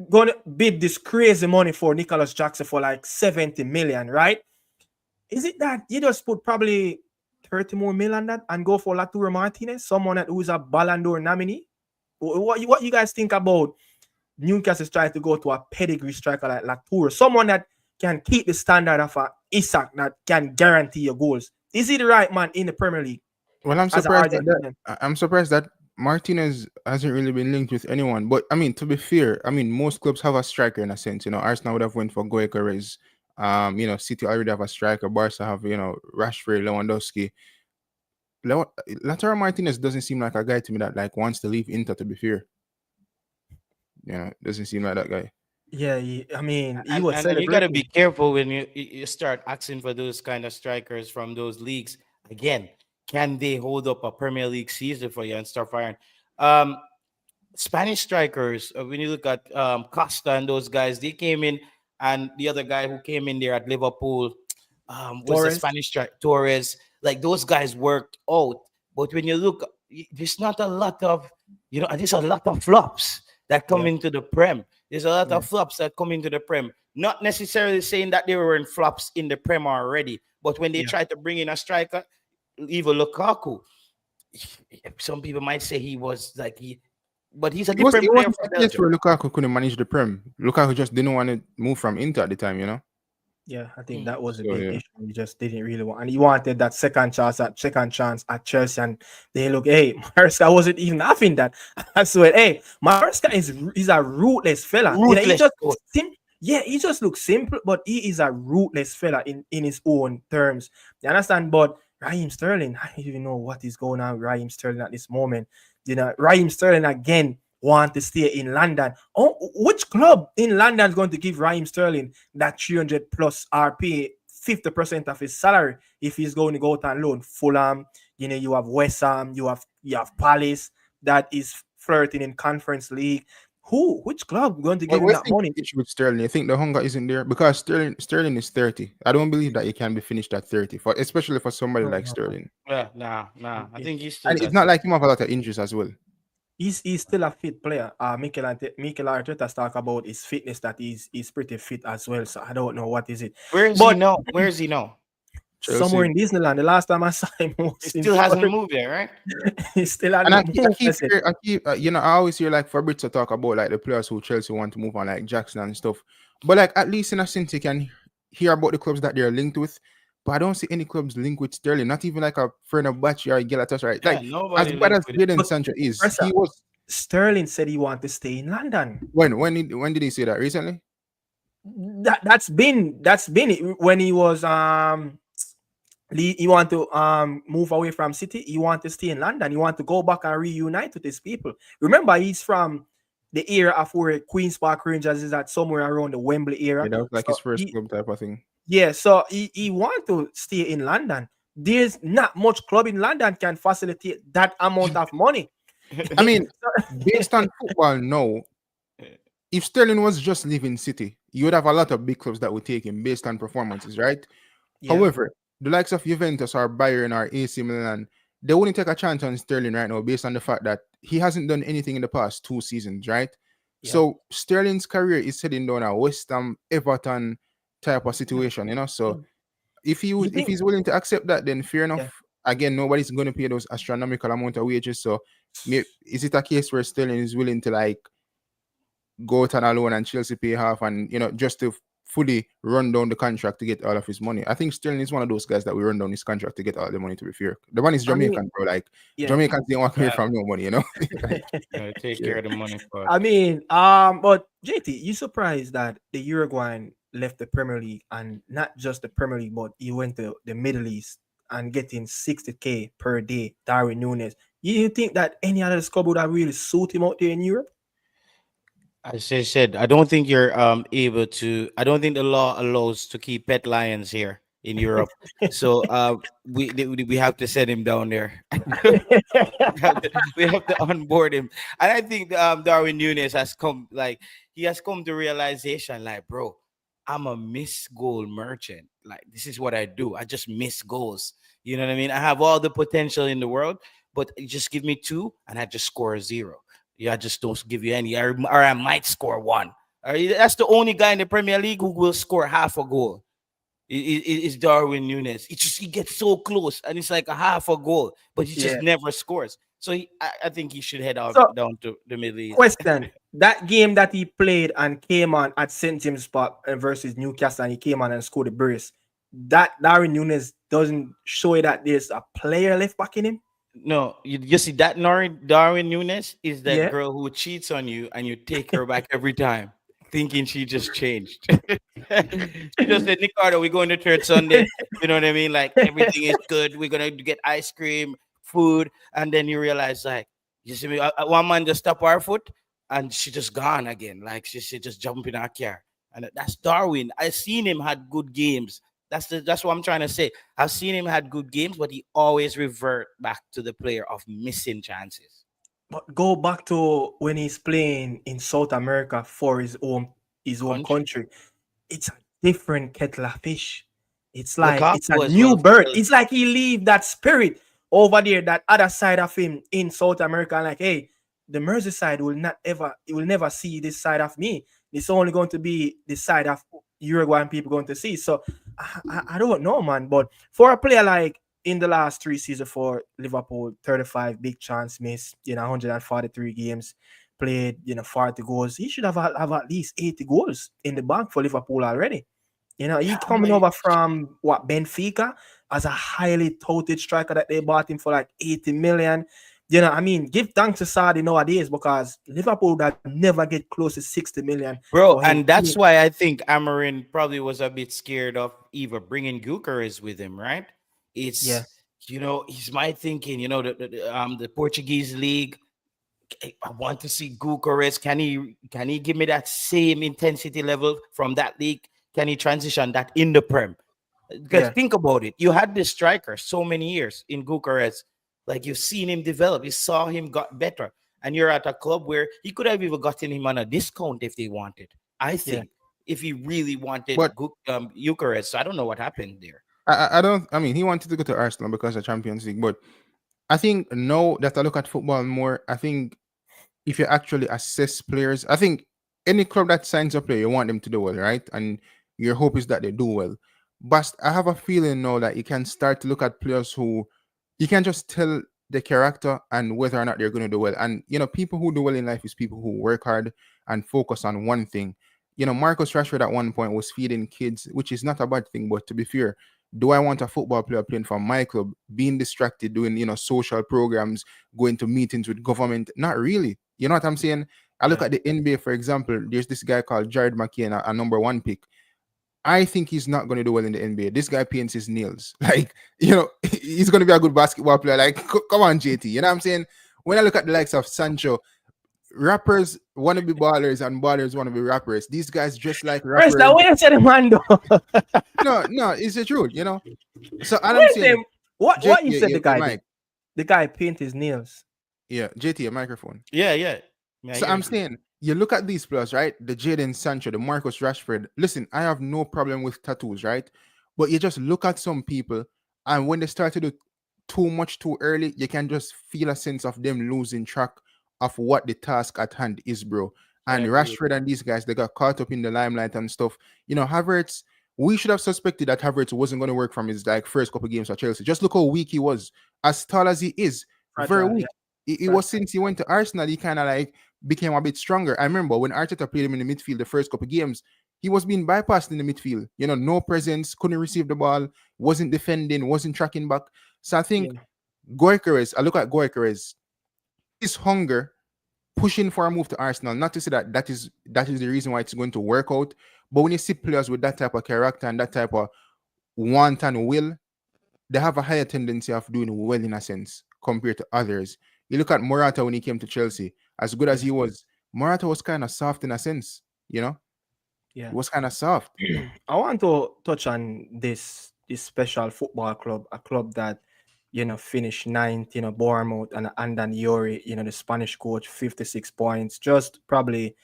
[SPEAKER 1] gonna bid this crazy money for Nicholas Jackson for like 70 million, right? Is it that you just put probably 30 more million on that and go for Latour Martinez, someone who's a Ballon d'Or nominee? What you guys think about Newcastle trying to go to a pedigree striker like Latour, someone that can keep the standard of a Isak that can guarantee your goals? Is he the right man in the Premier League
[SPEAKER 3] Well, I'm
[SPEAKER 1] as an
[SPEAKER 3] surprised
[SPEAKER 1] Argentinian?
[SPEAKER 3] I'm surprised that Martinez hasn't really been linked with anyone. But I mean, to be fair, I mean most clubs have a striker in a sense. Arsenal would have went for Goikarez. City already have a striker. Barca have Rashford, Lewandowski. Lautaro Martinez doesn't seem like a guy to me that like wants to leave Inter. To be fair, doesn't seem like that guy.
[SPEAKER 1] Yeah, I mean, he
[SPEAKER 2] And,
[SPEAKER 1] was
[SPEAKER 2] and you got to be
[SPEAKER 1] celebrating.
[SPEAKER 2] careful when you start asking for those kind of strikers from those leagues. Again, can they hold up a Premier League season for you and start firing? Um, Spanish strikers, when you look at Costa and those guys, they came in, and the other guy who came in there at Liverpool was the
[SPEAKER 1] Torres.
[SPEAKER 2] Spanish striker, Torres. Like those guys worked out. But when you look, there's not a lot of, there's a lot of flops that come
[SPEAKER 1] Yeah,
[SPEAKER 2] into the Prem. There's a lot
[SPEAKER 1] yeah,
[SPEAKER 2] of flops that come into the Prem. Not necessarily saying that they were in flops in the Prem already, but when they
[SPEAKER 1] yeah.
[SPEAKER 2] try to bring in a striker, even Lukaku, some people might say he was like but he's a
[SPEAKER 3] It was
[SPEAKER 2] different
[SPEAKER 3] it
[SPEAKER 2] player
[SPEAKER 3] wasn't
[SPEAKER 2] for
[SPEAKER 3] a case
[SPEAKER 2] Belgium.
[SPEAKER 3] where Lukaku couldn't manage the Prem. Lukaku just didn't want to move from Inter at the time, you know.
[SPEAKER 1] Yeah, I think
[SPEAKER 2] Mm.
[SPEAKER 1] that was a
[SPEAKER 3] So
[SPEAKER 1] big
[SPEAKER 3] yeah,
[SPEAKER 1] issue. He just didn't really want, and he wanted that second chance at Chelsea. And they look, hey, Mariska wasn't even having that. I swear, hey, Mariska is a ruthless fella. You know, he
[SPEAKER 2] Ruthless
[SPEAKER 1] just
[SPEAKER 2] coach.
[SPEAKER 1] yeah, he just looks simple, but he is a ruthless fella in his own terms. You understand? But Raheem Sterling, I don't even know what is going on with Raheem Sterling at this moment. You know, Raheem Sterling again want to stay in London. Oh, which club in London is going to give Raheem Sterling that 300 plus RP, 50% of his salary if he's going to go out on loan? Fulham, you know, you have West Ham, you have Palace that is flirting in Conference League. Which club going to give
[SPEAKER 3] what
[SPEAKER 1] him
[SPEAKER 3] what
[SPEAKER 1] that
[SPEAKER 3] think
[SPEAKER 1] money?
[SPEAKER 3] the issue with Sterling? You think the hunger isn't there because Sterling is 30. I don't believe that he can be finished at 30 for especially for somebody
[SPEAKER 1] No,
[SPEAKER 3] like
[SPEAKER 1] no,
[SPEAKER 3] Sterling.
[SPEAKER 2] Yeah, nah. I
[SPEAKER 1] no.
[SPEAKER 2] think he still
[SPEAKER 3] And it's
[SPEAKER 2] got
[SPEAKER 3] not
[SPEAKER 2] some.
[SPEAKER 3] like him have a lot of injuries as well.
[SPEAKER 1] He's still a fit player. Mikel Arteta talk about his fitness that he's pretty fit as well. So I don't know what is it,
[SPEAKER 2] Where is he
[SPEAKER 1] but
[SPEAKER 2] now? Where is he now?
[SPEAKER 1] somewhere
[SPEAKER 3] Chelsea.
[SPEAKER 1] in Disneyland. The last time I saw him
[SPEAKER 2] He
[SPEAKER 1] was in
[SPEAKER 2] still hasn't
[SPEAKER 1] Florida.
[SPEAKER 2] moved there, right?
[SPEAKER 1] He's still on
[SPEAKER 3] And
[SPEAKER 1] the
[SPEAKER 3] I
[SPEAKER 1] move. I
[SPEAKER 3] keep
[SPEAKER 1] said,
[SPEAKER 3] hear, I keep you know I always hear like Fabrizio talk about like the players who Chelsea want to move on like Jackson and stuff. But like at least in a sense you can hear about the clubs that they're linked with. But I don't see any clubs linked with Sterling. Not even like a Fenerbahce or Galatasaray.
[SPEAKER 2] Yeah,
[SPEAKER 3] Like as
[SPEAKER 2] nobody
[SPEAKER 3] bad
[SPEAKER 2] linked
[SPEAKER 3] as
[SPEAKER 2] with him.
[SPEAKER 3] Jadon
[SPEAKER 1] but
[SPEAKER 3] Sancho is,
[SPEAKER 1] Pressa,
[SPEAKER 3] he was
[SPEAKER 1] Sterling said he want to stay in London.
[SPEAKER 3] when did he say that recently?
[SPEAKER 1] That's been it. When he was he want to move away from City. He want to stay in London. He want to go back and reunite with his people. Remember, he's from the era of where Queens Park Rangers is at, somewhere around the Wembley
[SPEAKER 3] Yeah,
[SPEAKER 1] era.
[SPEAKER 3] that was like
[SPEAKER 1] So
[SPEAKER 3] his first club type of thing.
[SPEAKER 1] he want to stay in London. There's not much club in London can facilitate that amount of money.
[SPEAKER 3] I mean, based on football now, if Sterling was just leaving City, you would have a lot of big clubs that would take him based on performances, right?
[SPEAKER 1] Yeah,
[SPEAKER 3] However, the likes of Juventus or Bayern or AC Milan, they wouldn't take a chance on Sterling right now based on the fact that he hasn't done anything in the past 2 seasons, right?
[SPEAKER 1] yeah.
[SPEAKER 3] So Sterling's career is heading down a West Ham, Everton type of
[SPEAKER 1] Yeah.
[SPEAKER 3] situation, you know. So
[SPEAKER 1] So you
[SPEAKER 3] if
[SPEAKER 1] think?
[SPEAKER 3] he's willing to accept that, then fair
[SPEAKER 1] Yeah.
[SPEAKER 3] enough. Again, nobody's going to pay those astronomical amount of wages. So is it a case where Sterling is willing to like go out on a loan and Chelsea pay half and just to fully run down the contract to get all of his money? I think Sterling is one of those guys that will run down his contract to get all the money, to be fair. The one is
[SPEAKER 1] I mean,
[SPEAKER 3] Jamaican, bro. Like
[SPEAKER 1] yeah.
[SPEAKER 3] Jamaicans didn't walk away
[SPEAKER 2] Yeah,
[SPEAKER 3] from no money. Like,
[SPEAKER 2] take
[SPEAKER 3] yeah.
[SPEAKER 2] care of the money for.
[SPEAKER 1] I mean, but JT, you surprised that the Uruguayan left the Premier League, and not just the Premier League, but he went to the Middle East and getting 60K per day. Darwin Nunes. You think that any other squad would have really suit him out there in Europe?
[SPEAKER 2] As I said, I don't think you're able to. I don't think the law allows to keep pet lions here in Europe. So we have to send him down there. We have to onboard him, and I think Darwin Nunes has come like he has come to realization like, bro, I'm a miss goal merchant. Like this is what I do. I just miss goals. You know what I mean? I have all the potential in the world, but you just give me two, and I just score a zero. Yeah, I just don't give you any, or I might score one. That's the only guy in the Premier League who will score half a goal. Is Darwin Nunes. He gets so close, and it's like a half a goal, but he just
[SPEAKER 1] Yeah.
[SPEAKER 2] never scores. So I think he should head out
[SPEAKER 1] So,
[SPEAKER 2] down to the Middle East.
[SPEAKER 1] question: that game that he played and came on at St James Park versus Newcastle, and he came on and scored a brace. That Darwin Nunes doesn't show you that there's a player left back in him.
[SPEAKER 2] No, you see that Darwin Nunes is that
[SPEAKER 1] Yeah.
[SPEAKER 2] girl who cheats on you, and you take her back every time, thinking she just changed. She just said, Ricardo, we're going to church Sunday. You know what I mean? Like everything is good. We're gonna get ice cream, food, and then you realize, like, you see me, one man just stop our foot, and she just gone again. Like she just jump in our car, and that's Darwin. I seen him had good games. That's what I'm trying to say. I've seen him had good games, but he always revert back to the player of missing chances.
[SPEAKER 1] But go back to when he's playing in South America for his own
[SPEAKER 2] Country.
[SPEAKER 1] country. It's a different kettle of fish. It's like it's a
[SPEAKER 2] Lukaku as
[SPEAKER 1] new
[SPEAKER 2] well
[SPEAKER 1] bird.
[SPEAKER 2] failed.
[SPEAKER 1] It's like he leave that spirit over there, that other side of him in South America. And like, hey, the Merseyside will not ever, it will never see this side of me. It's only going to be the side of Uruguayan people going to see. So I don't know, man. But for a player like in the last 3 seasons for Liverpool, 35 big chance miss, 143 games. played, 40 goals. He should have at least 80 goals in the bank for Liverpool already. He
[SPEAKER 2] Yeah,
[SPEAKER 1] coming over from what, Benfica, as a highly touted striker that they bought him for like 80 million. Give thanks to Saudi nowadays, because Liverpool would never get close to 60 million for
[SPEAKER 2] bro,
[SPEAKER 1] him.
[SPEAKER 2] and that's why I think Amarin probably was a bit scared of either bringing Gyökeres with him, right?
[SPEAKER 1] Yeah,
[SPEAKER 2] It's he's my thinking. The Portuguese league. I want to see Gyökeres. Can he give me that same intensity level from that league? Can he transition that in the Prem? Because
[SPEAKER 1] yeah,
[SPEAKER 2] think about it, you had this striker so many years in Gyökeres, like you've seen him develop, you saw him got better, and you're at a club where he could have even gotten him on a discount if they wanted. I
[SPEAKER 1] yeah.
[SPEAKER 2] think if he really wanted
[SPEAKER 3] But
[SPEAKER 2] Gyökeres, so I don't know what happened there.
[SPEAKER 3] I don't. I mean, he wanted to go to Arsenal because of Champions League. But I think now that I look at football more, I think if you actually assess players, I think any club that signs a player, you want them to do well, right? And your hope is that they do well. But I have a feeling now that you can start to look at players who you can just tell the character and whether or not they're going to do well. And people who do well in life is people who work hard and focus on one thing. Marcus Rashford at one point was feeding kids, which is not a bad thing. But to be fair, do I want a football player playing for my club, being distracted, doing social programs, going to meetings with government? Not really. You know what I'm saying? I look
[SPEAKER 2] Yeah.
[SPEAKER 3] at the NBA, for example. There's this guy called Jared McCain, a number one pick. I think he's not going to do well in the NBA. This guy paints his nails. Like, he's going to be a good basketball player. Like, come on, JT. You know what I'm saying? When I look at the likes of Sancho, rappers want to be ballers and ballers want to be rappers. These guys dress like rappers.
[SPEAKER 1] First, what you say, the man though?
[SPEAKER 3] No, it's the truth, So
[SPEAKER 1] What
[SPEAKER 3] I'm
[SPEAKER 1] is
[SPEAKER 3] saying,
[SPEAKER 1] him? What you said the guy did?
[SPEAKER 3] Mike.
[SPEAKER 1] The guy paint his nails.
[SPEAKER 3] Yeah, JT, a microphone.
[SPEAKER 2] Yeah.
[SPEAKER 3] So I'm saying, you look at these players, right? The Jadon Sancho, the Marcus Rashford. Listen, I have no problem with tattoos, right? But you just look at some people, and when they start to do too much too early, you can just feel a sense of them losing track of what the task at hand is, bro.
[SPEAKER 2] I
[SPEAKER 3] And
[SPEAKER 2] agree.
[SPEAKER 3] Rashford and these guys, they got caught up in the limelight and stuff. Havertz, we should have suspected that Havertz wasn't going to work from his first couple games for Chelsea. Just look how weak he was. As tall as he is, very
[SPEAKER 1] Fragile,
[SPEAKER 3] weak. It was since he went to Arsenal, he kind of became a bit stronger. I remember when Arteta played him in the midfield the first couple games, he was being bypassed in the midfield. No presence, couldn't receive the ball, wasn't defending, wasn't tracking back. So I think Gyökeres, I look at Gyökeres, his hunger, pushing for a move to Arsenal. Not to say that is the reason why it's going to work out, but when you see players with that type of character and that type of want and will, they have a higher tendency of doing well in a sense compared to others. You look at Morata when he came to Chelsea, as good as he was, Morata was kind of soft in a sense,
[SPEAKER 1] Yeah.
[SPEAKER 3] It was kind of soft.
[SPEAKER 1] I want to touch on this special football club, a club that finished ninth, Bournemouth, and then Yuri, the Spanish coach, 56 points, just probably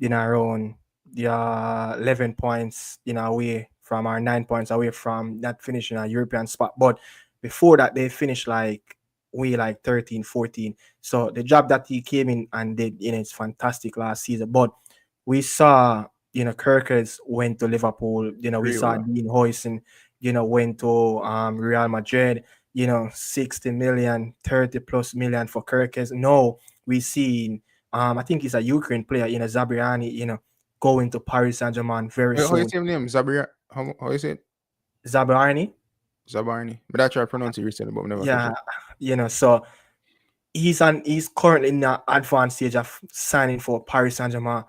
[SPEAKER 1] around 11 points away from, our 9 points away from not finishing a European spot. But before that, they finished like 13, 14. So the job that he came in and did, it's fantastic last season. But we saw, Kirkers went to Liverpool. We saw Dean Huijsen, went to Real Madrid. 60 million, 30 plus million for Kirkers. No, we seen, I think he's a Ukraine player, Zabriani, going to Paris Saint-Germain very
[SPEAKER 3] How
[SPEAKER 1] soon.
[SPEAKER 3] is his name? Zabir? How is it?
[SPEAKER 1] Zabriani.
[SPEAKER 3] Zabarni. But I tried to pronounce it recently, but never.
[SPEAKER 1] Yeah, so he's currently in the advanced stage of signing for Paris Saint-Germain.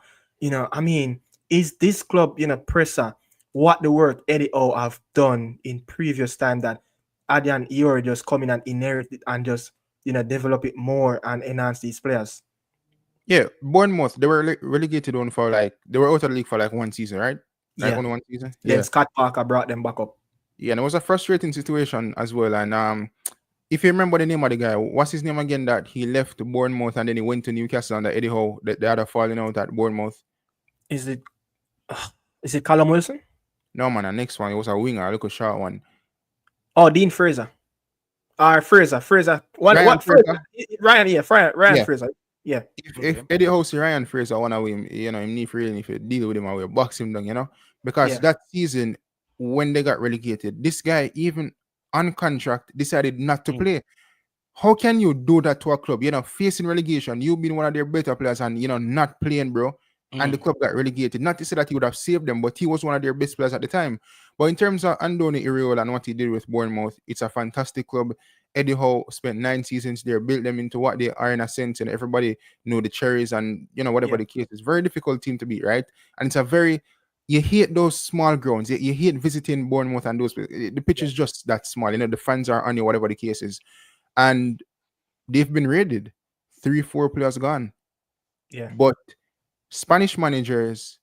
[SPEAKER 1] Is this club, Pressa, what the work Eddie O have done in previous time that Adrian Iori just come in and inherit it and just, develop it more and enhance these players?
[SPEAKER 3] Yeah, Bournemouth, they were relegated on for they were out of the league for one season, right? Only one season.
[SPEAKER 1] Then Scott Parker brought them back up.
[SPEAKER 3] Yeah, and it was a frustrating situation as well. And if you remember the name of the guy, what's his name again? That he left Bournemouth and then he went to Newcastle under Eddie Howe. They had a falling out at Bournemouth.
[SPEAKER 1] Is it Callum Wilson?
[SPEAKER 3] No, man. The next one, it was a winger, a little short one.
[SPEAKER 1] Oh, Dean Fraser. Fraser. Fraser. Ryan Fraser. Fraser. Yeah.
[SPEAKER 3] If Eddie Howe see Ryan Fraser one of him, him need really if you deal with him, I will box him down, because that season when they got relegated, this guy even on contract decided not to play. How can you do that to a club? Facing relegation, you been one of their better players and not playing, bro. And the club got relegated. Not to say that he would have saved them, but he was one of their best players at the time. But in terms of Andoni Iraola and what he did with Bournemouth, it's a fantastic club. Eddie Howe spent 9 seasons there, built them into what they are in a sense, and everybody know the cherries and whatever the case is. Very difficult team to beat, right? And it's a very you hate those small grounds. You hate visiting Bournemouth and those. The pitch is just that small. The fans are on you, whatever the case is. And they've been raided. 3-4 players gone.
[SPEAKER 1] Yeah.
[SPEAKER 3] But Spanish managers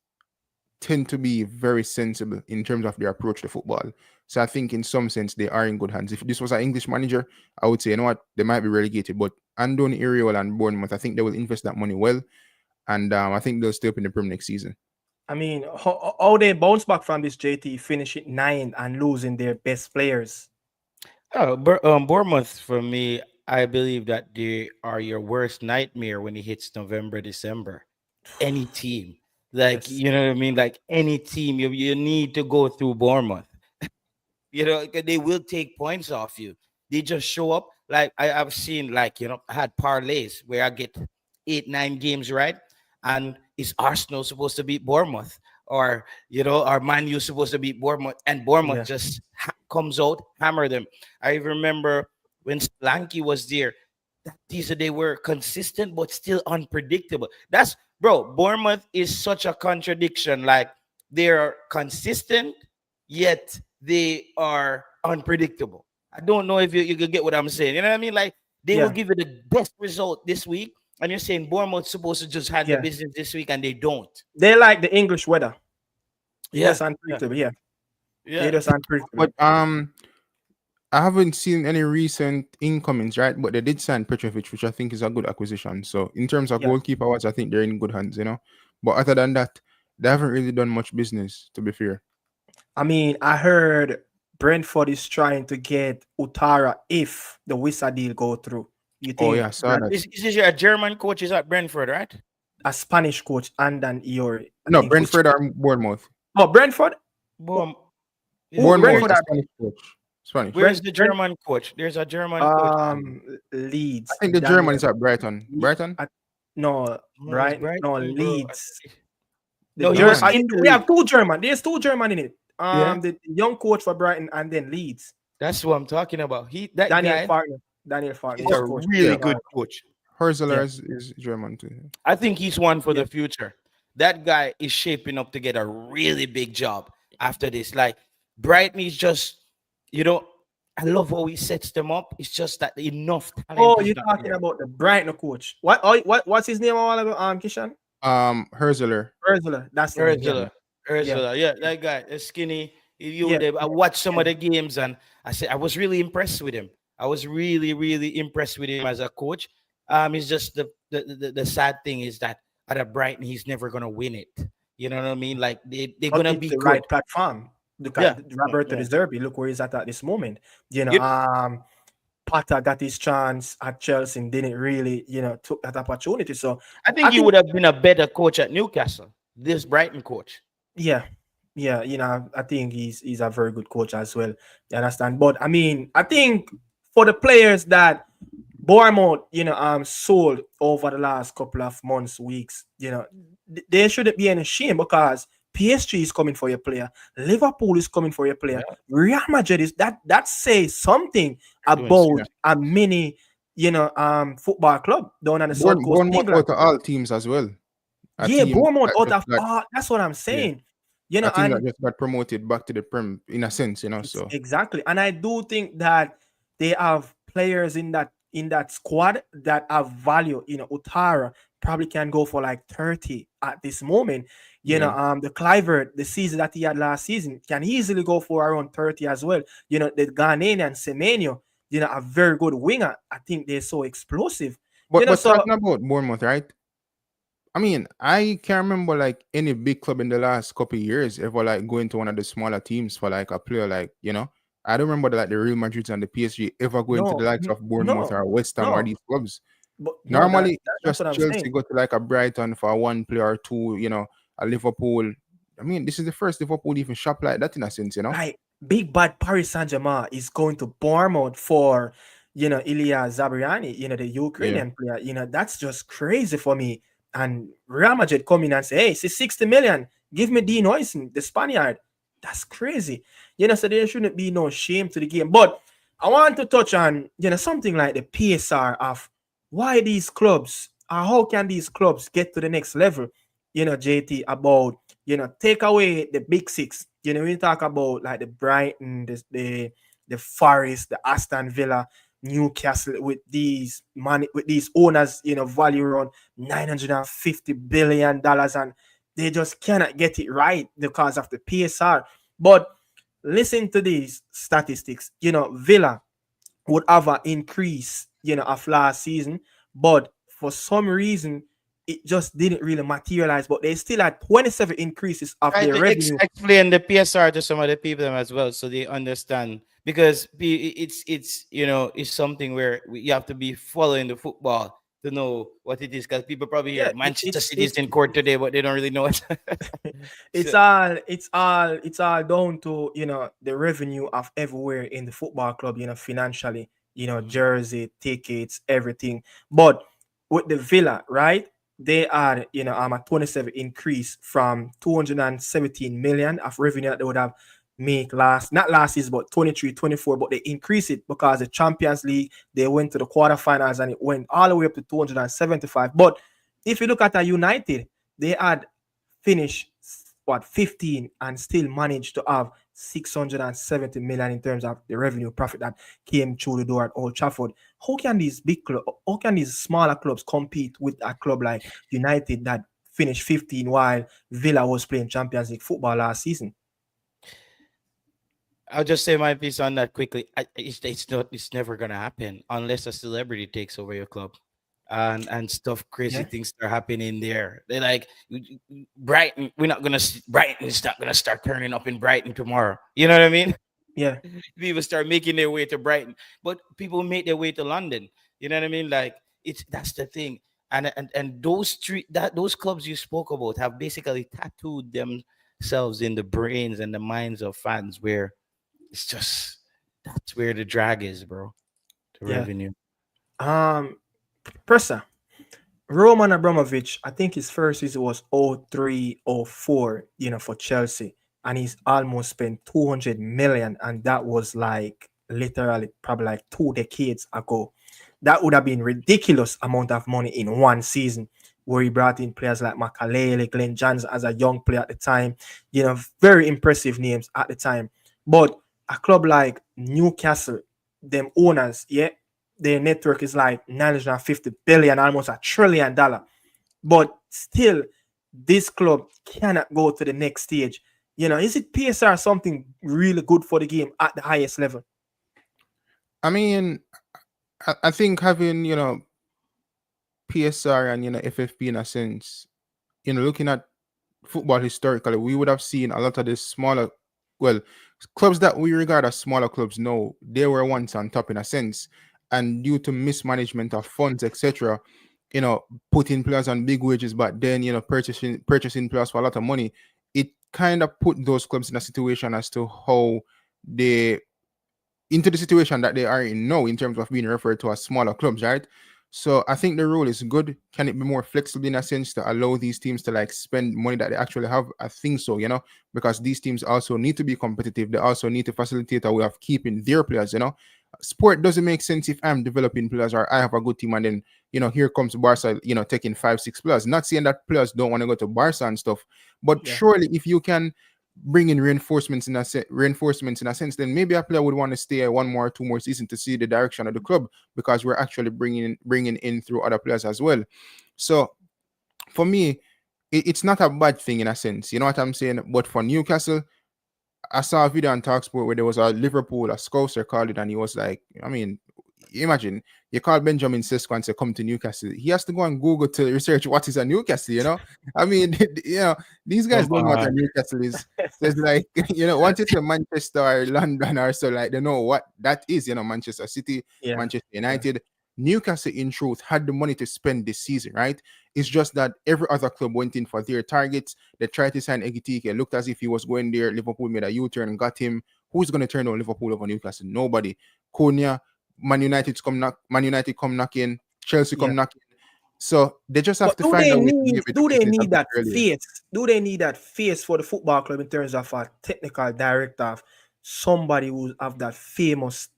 [SPEAKER 3] tend to be very sensible in terms of their approach to football. So I think in some sense they are in good hands. If this was an English manager, I would say, you know what, they might be relegated. But Andoni Iraola and Bournemouth, I think they will invest that money well. And I think they'll stay up in the Premier next season.
[SPEAKER 1] I mean, how they bounce back from this, JT, finishing 9th and losing their best players?
[SPEAKER 2] Bournemouth, for me, I believe that they are your worst nightmare when it hits November, December. Any team. Like,
[SPEAKER 1] Yes.
[SPEAKER 2] you know what I mean? Like any team, you need to go through Bournemouth. They will take points off you. They just show up. Like I've seen, I had parlays where I get 8-9 games right, and is Arsenal supposed to beat Bournemouth, or or Man U supposed to beat Bournemouth, and Bournemouth just comes out, hammer them. I remember when Solanke was there. They were consistent but still unpredictable. That's Bournemouth is such a contradiction. Like they're consistent, yet they are unpredictable. I don't know if you get what I'm saying. You know what I mean? Like they will give you the best result this week, and you're saying Bournemouth's supposed to just handle business this week, and they don't.
[SPEAKER 1] They like the English weather.
[SPEAKER 2] Yes,
[SPEAKER 1] unpredictable. Yeah.
[SPEAKER 2] Yeah.
[SPEAKER 1] Just unpredictable.
[SPEAKER 3] But I haven't seen any recent incomings, right? But they did sign Petrovic, which I think is a good acquisition. So in terms of goalkeeper wise, I think they're in good hands, But other than that, they haven't really done much business, to be fair.
[SPEAKER 1] I mean, I heard Brentford is trying to get Utara if the Wissa deal go through. You think?
[SPEAKER 3] Oh yeah, saw that.
[SPEAKER 2] Is this a German coach? Is at Brentford, right?
[SPEAKER 1] A Spanish coach, Andan Iori.
[SPEAKER 3] No, Brentford or Bournemouth.
[SPEAKER 1] Oh, Brentford?
[SPEAKER 3] Bournemouth
[SPEAKER 1] Brentford
[SPEAKER 3] Spanish coach. Spanish.
[SPEAKER 2] Where's the German coach? There's a German coach.
[SPEAKER 1] Leeds.
[SPEAKER 3] I think the German is at Brighton. Brighton?
[SPEAKER 1] No, Brighton. No, Leeds.
[SPEAKER 2] No,
[SPEAKER 1] we have 2 German. There's 2 German in it. The young coach for Brighton and then Leeds.
[SPEAKER 2] That's what I'm talking about.
[SPEAKER 1] Daniel Farner.
[SPEAKER 2] He's a really good coach.
[SPEAKER 3] Hurzeler is German too.
[SPEAKER 2] I think he's one for the future. That guy is shaping up to get a really big job after this. Like Brighton is just, I love how he sets them up. It's just that enough talent.
[SPEAKER 1] Oh, you're talking about the Brighton coach. What's his name a while ago? Kishan?
[SPEAKER 3] Hurzeler.
[SPEAKER 1] That's
[SPEAKER 2] Hurzeler. Yeah, that guy is skinny. I watched some of the games and I said I was really impressed with him. I was really, really impressed with him as a coach. It's just the sad thing is that at Brighton he's never gonna win it. You know what I mean? Like they're gonna be
[SPEAKER 1] the
[SPEAKER 2] good.
[SPEAKER 1] right platform. Roberto De Zerbi, look where he's at this moment. Potter got his chance at Chelsea and didn't really, took that opportunity. So
[SPEAKER 2] I think he would have been a better coach at Newcastle. This Brighton coach.
[SPEAKER 1] Yeah. I think he's a very good coach as well. You understand? But I mean, I think for the players that Bournemouth, sold over the last couple of months, weeks, there shouldn't be any shame because PSG is coming for your player. Liverpool is coming for your player. Yeah. Real Madrid is that says something about a mini, football club down on the South Coast.
[SPEAKER 3] Bournemouth out of all teams as well.
[SPEAKER 1] Bournemouth out of all. That's what I'm saying.
[SPEAKER 3] I think that just got promoted back to the Prem in a sense, So
[SPEAKER 1] exactly, and I do think that they have players in that squad that have value. Utara probably can go for like 30 at this moment. The Clivert, the season that he had last season, can easily go for around 30 as well. The Ghanaian Semenyo, a very good winger. I think they're so explosive.
[SPEAKER 3] But talking about Bournemouth, right? I mean, I can't remember like any big club in the last couple of years ever like going to one of the smaller teams for like a player like, I don't remember like the Real Madrid and the PSG ever going to the likes of Bournemouth or West Ham or these clubs. But normally, that's just Chelsea go to like a Brighton for one player or two, a Liverpool. I mean, this is the first Liverpool even shop like that in a sense,
[SPEAKER 1] Right. Big bad Paris Saint-Germain is going to Bournemouth for, Ilya Zabriani, the
[SPEAKER 3] Yeah.
[SPEAKER 1] Ukrainian player, that's just crazy for me. And Real Madrid come in and say, hey, it's 60 million. Give me Dean Huyson, the Spaniard. That's crazy. So there shouldn't be no shame to the game. But I want to touch on, something like the PSR of why these clubs, or how can these clubs get to the next level, JT, about, take away the big six. When you talk about like the Brighton, the Forest, the Aston Villa, Newcastle, with these money, with these owners, value around $950 billion, and they just cannot get it right because of the PSR. But listen to these statistics. Villa would have an increase, of last season, but for some reason it just didn't really materialize. But they still had 27 increases of
[SPEAKER 2] Try
[SPEAKER 1] their
[SPEAKER 2] to
[SPEAKER 1] revenue.
[SPEAKER 2] explain the PSR to some of the people as well, so they understand. Because it's it's something where you have to be following the football to know what it is. Because people probably hear
[SPEAKER 1] Yeah,
[SPEAKER 2] Manchester City is in court today, but they don't really know it.
[SPEAKER 1] it's
[SPEAKER 2] So,
[SPEAKER 1] all down to the revenue of everywhere in the football club, financially,
[SPEAKER 2] mhm.
[SPEAKER 1] jersey, tickets, everything. But with the Villa, right, they are a 27 increase from 217 million of revenue that they would have make not last season, but 23, 24. But they increase it because the Champions League, they went to the quarterfinals and it went all the way up to 275. But if you look at a United, they had finished what 15 and still managed to have 670 million in terms of the revenue profit that came through the door at Old Trafford. How can these smaller clubs compete with a club like United that finished 15 while Villa was playing Champions League football last season?
[SPEAKER 2] I'll just say my piece on that quickly. It's never gonna happen unless a celebrity takes over your club, and stuff, crazy
[SPEAKER 1] Yeah,
[SPEAKER 2] things start happening there. They're like, Brighton, Brighton is not gonna start turning up in Brighton tomorrow. You know what I mean?
[SPEAKER 1] yeah,
[SPEAKER 2] People start making their way to Brighton, but people make their way to London. You know what I mean? Like, that's the thing. And those clubs you spoke about have basically tattooed themselves in the brains and the minds of fans, where it's just, that's where the drag is, bro. The
[SPEAKER 1] yeah.
[SPEAKER 2] revenue.
[SPEAKER 1] Um, Pressa, Roman Abramovich, I think his first season was 03, 04, for Chelsea. And he's almost spent 200 million. And that was like literally probably like 2 decades ago. That would have been ridiculous amount of money in one season, where he brought in players like Makalele, Glenn Johnson as a young player at the time, very impressive names at the time. But a club like Newcastle, them owners, yeah, their network is like 950 billion, almost $1 trillion. But still, this club cannot go to the next stage. Is it PSR something really good for the game at the highest level?
[SPEAKER 3] I mean, I think having PSR and FFP in a sense, looking at football historically, we would have seen a lot of the smaller, well, clubs that we regard as smaller clubs. No, they were once on top in a sense, and due to mismanagement of funds, etc., putting players on big wages, but then purchasing players for a lot of money, it kind of put those clubs in a situation as to how they into the situation that they are in now in terms of being referred to as smaller clubs, right? So I think the rule is good. Can it be more flexible in a sense to allow these teams to like spend money that they actually have? I think so, because these teams also need to be competitive. They also need to facilitate a way of keeping their players. Sport doesn't make sense if I'm developing players or I have a good team and then, here comes Barca, taking 5, 6 players. Not saying that players don't want to go to Barca and stuff, but
[SPEAKER 1] Yeah,
[SPEAKER 3] surely if you can bring in reinforcements in a sense, then maybe a player would want to stay 1 more, 2 more season to see the direction of the club, because we're actually bringing in through other players as well. So for me, it's not a bad thing in a sense. You know what I'm saying? But for Newcastle, I saw a video on Talksport where there was a Liverpool, a Scouser called it, and he was like, I mean, imagine you call Benjamin Cesco and say, come to Newcastle. He has to go on Google to research what is a Newcastle. I mean, these guys
[SPEAKER 2] Come
[SPEAKER 3] don't know what a
[SPEAKER 2] on.
[SPEAKER 3] Newcastle is. So it's like, once it's a Manchester or London or so, like, they know what that is, Manchester City,
[SPEAKER 1] yeah,
[SPEAKER 3] Manchester
[SPEAKER 1] yeah,
[SPEAKER 3] United. Newcastle, in truth, had the money to spend this season, right? It's just that every other club went in for their targets. They tried to sign Egitike. It looked as if he was going there. Liverpool made a U-turn and got him. Who's going to turn on Liverpool over Newcastle? Nobody. Konya, Man United come knocking, Chelsea come knocking. So they just have
[SPEAKER 1] But
[SPEAKER 3] to find a way to be able to
[SPEAKER 1] do
[SPEAKER 3] fix
[SPEAKER 1] they
[SPEAKER 3] it a
[SPEAKER 1] need
[SPEAKER 3] bit
[SPEAKER 1] that
[SPEAKER 3] earlier.
[SPEAKER 1] face? Do they need that face for the football club in terms of a technical director, of somebody who have that famous,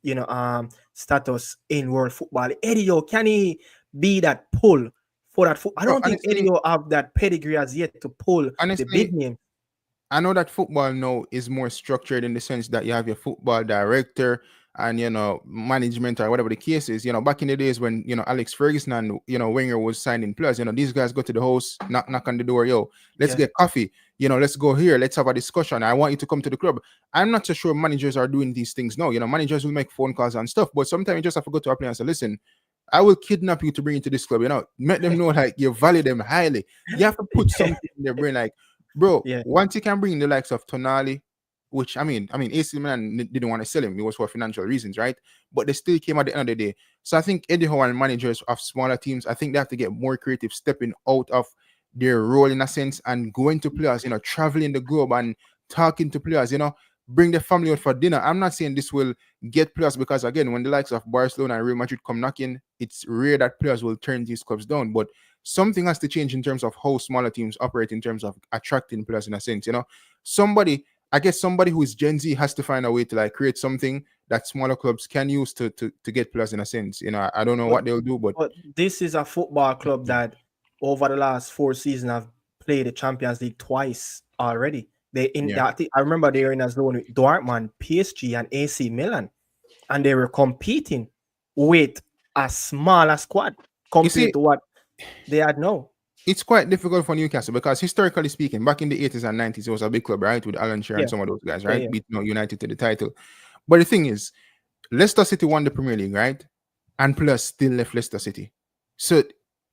[SPEAKER 1] status in world football? Eddie, can he be that pull for that I
[SPEAKER 3] Bro,
[SPEAKER 1] don't think Eddie have that pedigree as yet to pull the big
[SPEAKER 3] honestly,
[SPEAKER 1] name.
[SPEAKER 3] I know that football now is more structured in the sense that you have your football director and management or whatever the case is. Back in the days when Alex Ferguson and Wenger was signing players, these guys go to the host, knock on the door, yo, let's get coffee. Let's go here, let's have a discussion. I want you to come to the club. I'm not so sure managers are doing these things now. Managers will make phone calls and stuff, but sometimes you just have to go to a player and say, listen, I will kidnap you to bring you to this club. Make them know like you value them highly. You have to put something in their brain like, bro, once you can bring the likes of Tonali, which I mean, AC Milan didn't want to sell him. It was for financial reasons, right? But they still came at the end of the day. So I think Eddie Howe and managers of smaller teams, I think they have to get more creative, stepping out of their role in a sense and going to players, traveling the globe and talking to players, bring the family out for dinner. I'm not saying this will get players because again, when the likes of Barcelona and Real Madrid come knocking, it's rare that players will turn these clubs down. But something has to change in terms of how smaller teams operate in terms of attracting players in a sense. Somebody who is Gen Z has to find a way to like create something that smaller clubs can use to get players in a sense. I don't know what they'll do, but
[SPEAKER 1] this is a football club that over the last 4 seasons have played the Champions League twice already. I remember they were in as loan with Dortmund, PSG, and AC Milan, and they were competing with a smaller squad compared to what they had now.
[SPEAKER 3] It's quite difficult for Newcastle because historically speaking, back in the 80s and 90s, it was a big club, right? With Alan Shearer and some of those guys, right? Beating United to the title. But the thing is, Leicester City won the Premier League, right? And players still left Leicester City. So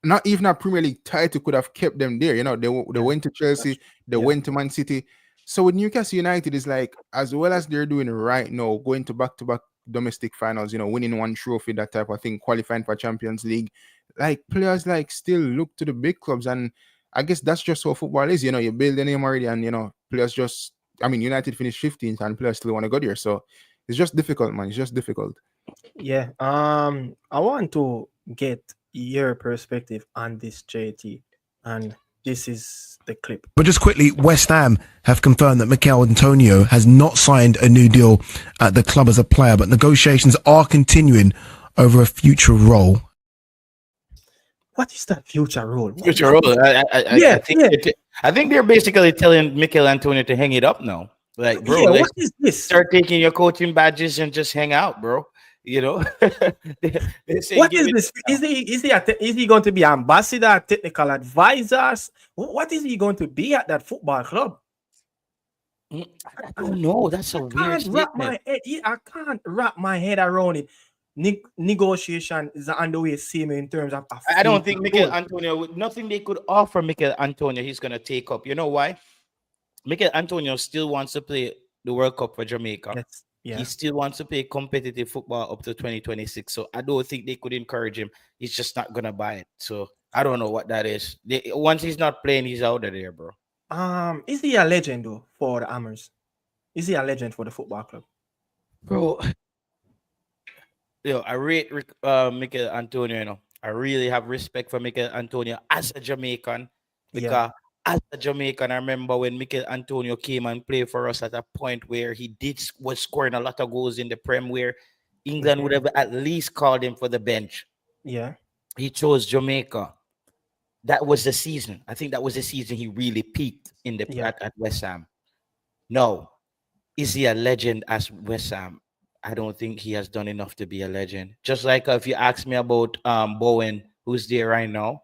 [SPEAKER 3] not even a Premier League title could have kept them there. They went to Chelsea, they went to Man City. So with Newcastle United, is like, as well as they're doing right now, going to back-to-back domestic finals, winning one trophy, that type of thing, qualifying for Champions League, like players like still look to the big clubs. And I guess that's just how football is. You build a name already and, players just, United finished 15th and players still want to go there. So it's just difficult, man. It's just difficult.
[SPEAKER 1] Yeah. I want to get your perspective on this, JT, and this is the clip.
[SPEAKER 4] But just quickly, West Ham have confirmed that Mikel Antonio has not signed a new deal at the club as a player, but negotiations are continuing over a future role.
[SPEAKER 1] What is that future role?
[SPEAKER 2] Future role. I think they're basically telling Mikel Antonio to hang it up now. Like, bro,
[SPEAKER 1] what is this?
[SPEAKER 2] Start taking your coaching badges and just hang out, bro.
[SPEAKER 1] What is this? Is he going to be ambassador, technical advisors? What is he going to be at that football club?
[SPEAKER 2] I don't know. That's a weird statement.
[SPEAKER 1] I can't wrap my head around it. Negotiation is on the way, same in terms of.
[SPEAKER 2] I don't think Mikel Antonio, nothing they could offer Mikel Antonio, he's going to take up. You know why? Mikel Antonio still wants to play the World Cup for Jamaica.
[SPEAKER 1] Yes. Yeah.
[SPEAKER 2] He still wants to play competitive football up to 2026. So I don't think they could encourage him. He's just not going to buy it. So I don't know what that is. Once he's not playing, he's out of there, bro.
[SPEAKER 1] Is he a legend, though, for the Hammers? Is he a legend for the football club?
[SPEAKER 2] Bro, I rate Mikel Antonio, I really have respect for Mikel Antonio as a Jamaican. Because as a Jamaican, I remember when Mikel Antonio came and played for us at a point where he was scoring a lot of goals in the Prem, where England would have at least called him for the bench.
[SPEAKER 1] Yeah.
[SPEAKER 2] He chose Jamaica. That was the season. I think that was the season he really peaked in at West Ham. No. Is he a legend as West Ham? I don't think he has done enough to be a legend. Just like if you ask me about Bowen, who's there right now,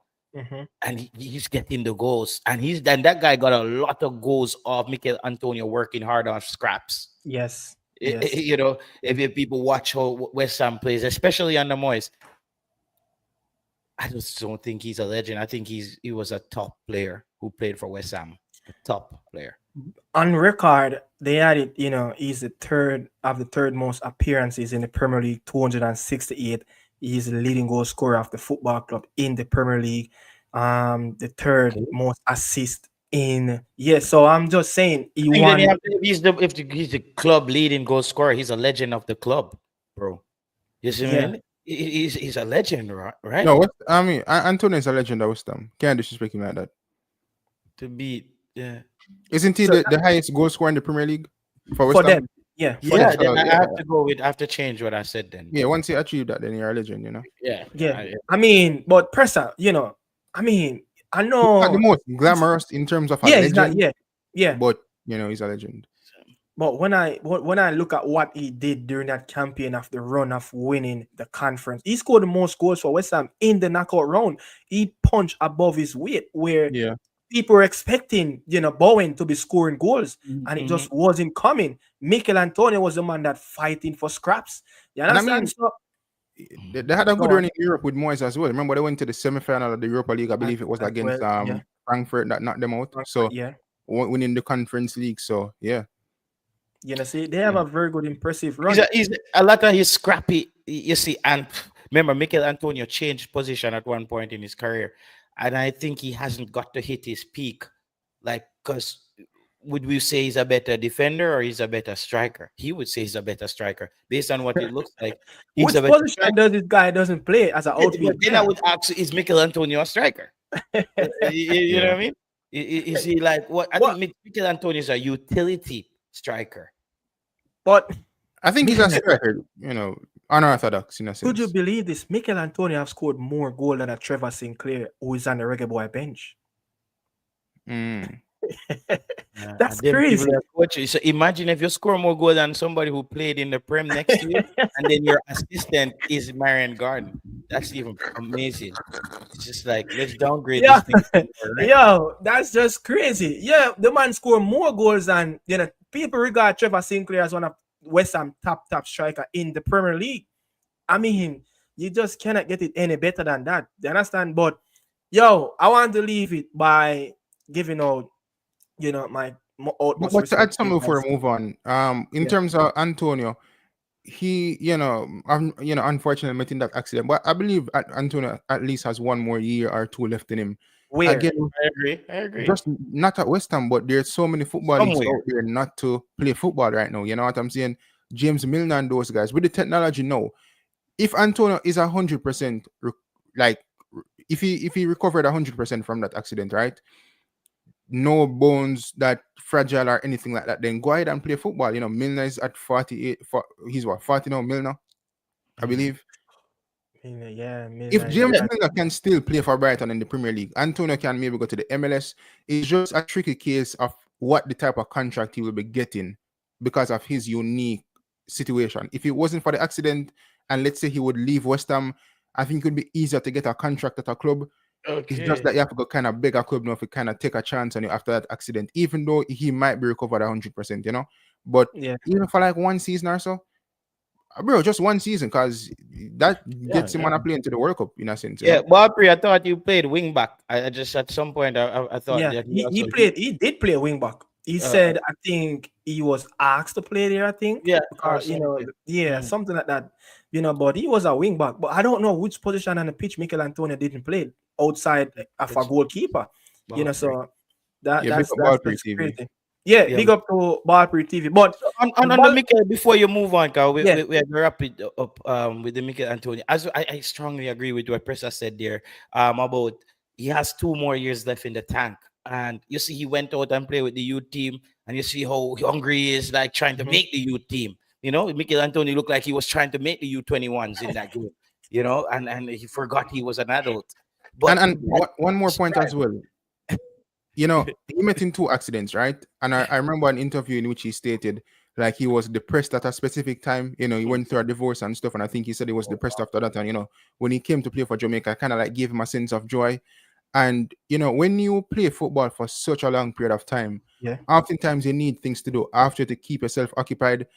[SPEAKER 2] and he's getting the goals, and that guy got a lot of goals off Mikel Antonio working hard on scraps.
[SPEAKER 1] Yes.
[SPEAKER 2] If people watch how West Ham plays, especially under Moyes, I just don't think he's a legend. I think he was a top player who played for West Ham. A top player.
[SPEAKER 1] On record, they had it, he's the third most appearances in the Premier League, 268. He's the leading goal scorer of the football club in the Premier League. The third most assist in. So I'm just saying
[SPEAKER 2] if he's the club leading goal scorer, he's a legend of the club, bro. You see,
[SPEAKER 1] Yeah.
[SPEAKER 2] man, he's a legend, right?
[SPEAKER 3] No, what I mean, Antonio is a legend at West Ham. Can't disrespect him like that.
[SPEAKER 2] To beat, yeah,
[SPEAKER 3] Isn't he
[SPEAKER 1] So
[SPEAKER 3] the highest goal scorer in the Premier League for West
[SPEAKER 1] for
[SPEAKER 3] Ham?
[SPEAKER 1] them, yeah, for
[SPEAKER 2] yeah.
[SPEAKER 1] them,
[SPEAKER 2] Then
[SPEAKER 3] So
[SPEAKER 2] I
[SPEAKER 3] yeah,
[SPEAKER 2] have to go with. I have to change what I said. Then,
[SPEAKER 3] yeah. Once you achieve that, then you're a legend. You know,
[SPEAKER 2] yeah,
[SPEAKER 1] yeah. I mean, but Pressa, I mean, I
[SPEAKER 3] he's not the
[SPEAKER 1] know,
[SPEAKER 3] most glamorous in terms of a
[SPEAKER 1] yeah, he's not,
[SPEAKER 3] legend,
[SPEAKER 1] yeah, yeah.
[SPEAKER 3] but he's a legend.
[SPEAKER 1] But when I look at what he did during that campaign of the run of winning the conference, he scored the most goals for West Ham in the knockout round. He punched above his weight, where
[SPEAKER 3] Yeah,
[SPEAKER 1] people were expecting, Bowen to be scoring goals, and it
[SPEAKER 2] Mhm.
[SPEAKER 1] just wasn't coming. Mikel Antonio was the man that fighting for scraps. You
[SPEAKER 3] and I
[SPEAKER 1] understand?
[SPEAKER 3] mean,
[SPEAKER 1] So
[SPEAKER 3] they had a
[SPEAKER 1] go
[SPEAKER 3] good
[SPEAKER 1] on.
[SPEAKER 3] run in Europe with Moyes as well. Remember, they went to the semi-final of the Europa League. I believe it was
[SPEAKER 1] As
[SPEAKER 3] against
[SPEAKER 1] well, yeah.
[SPEAKER 3] Frankfurt that knocked them out. So
[SPEAKER 1] Yeah.
[SPEAKER 3] winning the Conference League. So yeah,
[SPEAKER 1] See, they have
[SPEAKER 2] Yeah.
[SPEAKER 1] a very good, impressive
[SPEAKER 2] He's
[SPEAKER 1] run.
[SPEAKER 2] he's a lot of his scrappy. You see, and remember, Mikel Antonio changed position at one point in his career, and I think he hasn't got to hit his peak. Like, because would we say he's a better defender or he's a better striker? He would say he's a better striker based on what it looks like. He's a
[SPEAKER 1] Which
[SPEAKER 2] better
[SPEAKER 1] position
[SPEAKER 2] striker.
[SPEAKER 1] does this guy doesn't play as an
[SPEAKER 2] Yeah, but
[SPEAKER 1] outfield
[SPEAKER 2] then I
[SPEAKER 1] player?
[SPEAKER 2] would ask, is Mikel Antonio a striker? You know
[SPEAKER 3] yeah.
[SPEAKER 2] what I mean? Is he like what? I
[SPEAKER 1] What?
[SPEAKER 2] think Mikel Antonio is a utility striker.
[SPEAKER 1] But
[SPEAKER 3] I think he's a
[SPEAKER 1] Mikel,
[SPEAKER 3] striker. Unorthodox in a
[SPEAKER 1] could you
[SPEAKER 3] sense.
[SPEAKER 1] believe this? Mikel Antonio have scored more goals than a Trevor Sinclair, who is on the Reggae Boy bench.
[SPEAKER 3] Mm.
[SPEAKER 1] That's
[SPEAKER 2] And then people
[SPEAKER 1] crazy.
[SPEAKER 2] are coaches. So imagine if you score more goals than somebody who played in the Prem next to you, and then your assistant is Marion Garden. That's even amazing. It's just like let's downgrade
[SPEAKER 1] Yeah,
[SPEAKER 2] this thing some more, right?
[SPEAKER 1] yo, that's just crazy. Yeah, the man scored more goals than people regard Trevor Sinclair as one of West Ham top striker in the Premier League. I mean, you just cannot get it any better than that. You understand? But yo, I want to leave it by giving out, my utmost
[SPEAKER 3] But to add
[SPEAKER 1] respect to you
[SPEAKER 3] something before
[SPEAKER 1] guys.
[SPEAKER 3] we move on, in
[SPEAKER 1] Yeah,
[SPEAKER 3] terms of Antonio, he, unfortunately met in that accident. But I believe Antonio at least has one more year or two left in him.
[SPEAKER 1] where?
[SPEAKER 3] Again,
[SPEAKER 2] I agree. I agree.
[SPEAKER 3] just not at West Ham, but there's so many football leagues
[SPEAKER 2] Somewhere.
[SPEAKER 3] out there not to play football right now. You know what I'm saying? James Milner and those guys with the technology now. If Antonio is 100%, like if he recovered 100% from that accident, right? No bones that fragile or anything like that, then go ahead and play football. Milner is at 48. He's what 40 now, Milner, I
[SPEAKER 2] Mhm.
[SPEAKER 3] believe.
[SPEAKER 1] Yeah,
[SPEAKER 3] If
[SPEAKER 1] Milner is
[SPEAKER 3] James
[SPEAKER 1] a
[SPEAKER 3] Milner can still play for Brighton in the Premier League, Antonio can maybe go to the MLS. It's just a tricky case of what the type of contract he will be getting because of his unique situation. If it wasn't for the accident and let's say he would leave West Ham, I think it would be easier to get a contract at a club. It's just
[SPEAKER 2] Okay.
[SPEAKER 3] that you have to go kind of beg a club now to kind of take a chance on you after that accident, even though he might be recovered 100%. But
[SPEAKER 1] yeah.
[SPEAKER 3] even for like one season or so, bro, just one season, because that
[SPEAKER 2] Yeah,
[SPEAKER 3] gets him
[SPEAKER 2] yeah.
[SPEAKER 3] on a plane to the World Cup in a sense.
[SPEAKER 2] Yeah, Barbary, I thought you played wing back. I just at some point I thought
[SPEAKER 1] Yeah,
[SPEAKER 2] that you
[SPEAKER 1] he
[SPEAKER 2] also
[SPEAKER 1] played. He did play wing back. He
[SPEAKER 2] uh,
[SPEAKER 1] said, I think he was asked to play there. I think
[SPEAKER 2] yeah or
[SPEAKER 1] because
[SPEAKER 2] something.
[SPEAKER 1] yeah,
[SPEAKER 2] Mm.
[SPEAKER 1] something like that. But he was a wing back. But I don't know which position on the pitch Mikel Antonio didn't play outside of a
[SPEAKER 2] It's
[SPEAKER 1] goalkeeper.
[SPEAKER 2] Barbary.
[SPEAKER 1] So that
[SPEAKER 3] Yeah, big
[SPEAKER 1] that's
[SPEAKER 3] up
[SPEAKER 1] that's
[SPEAKER 3] Ball
[SPEAKER 1] just
[SPEAKER 3] TV.
[SPEAKER 1] crazy. Yeah,
[SPEAKER 2] Yeah.
[SPEAKER 1] big up to Ballpree TV. But
[SPEAKER 2] So
[SPEAKER 1] the
[SPEAKER 2] on the
[SPEAKER 1] ball,
[SPEAKER 2] Mikel, before you move on, Carl,
[SPEAKER 1] yeah,
[SPEAKER 2] we have to wrap it up with the Mikel Antonio. As I strongly agree with what Pressa said there about he has 2 more years left in the tank. And you see, he went out and played with the youth team, and you see how hungry he is, like trying to
[SPEAKER 1] Mhm.
[SPEAKER 2] make the youth team. Mikel Antonio looked like he was trying to make the U21s in that game, and he forgot he was an adult. But
[SPEAKER 3] And one more point as well. He met in two accidents, right? And I remember an interview in which he stated like he was depressed at a specific time. He went through a divorce and stuff, and I think he said he was depressed after that. And when he came to play for Jamaica, kind of like gave him a sense of joy. And when you play football for such a long period of time,
[SPEAKER 1] yeah,
[SPEAKER 3] oftentimes you need things to do after to keep yourself occupied.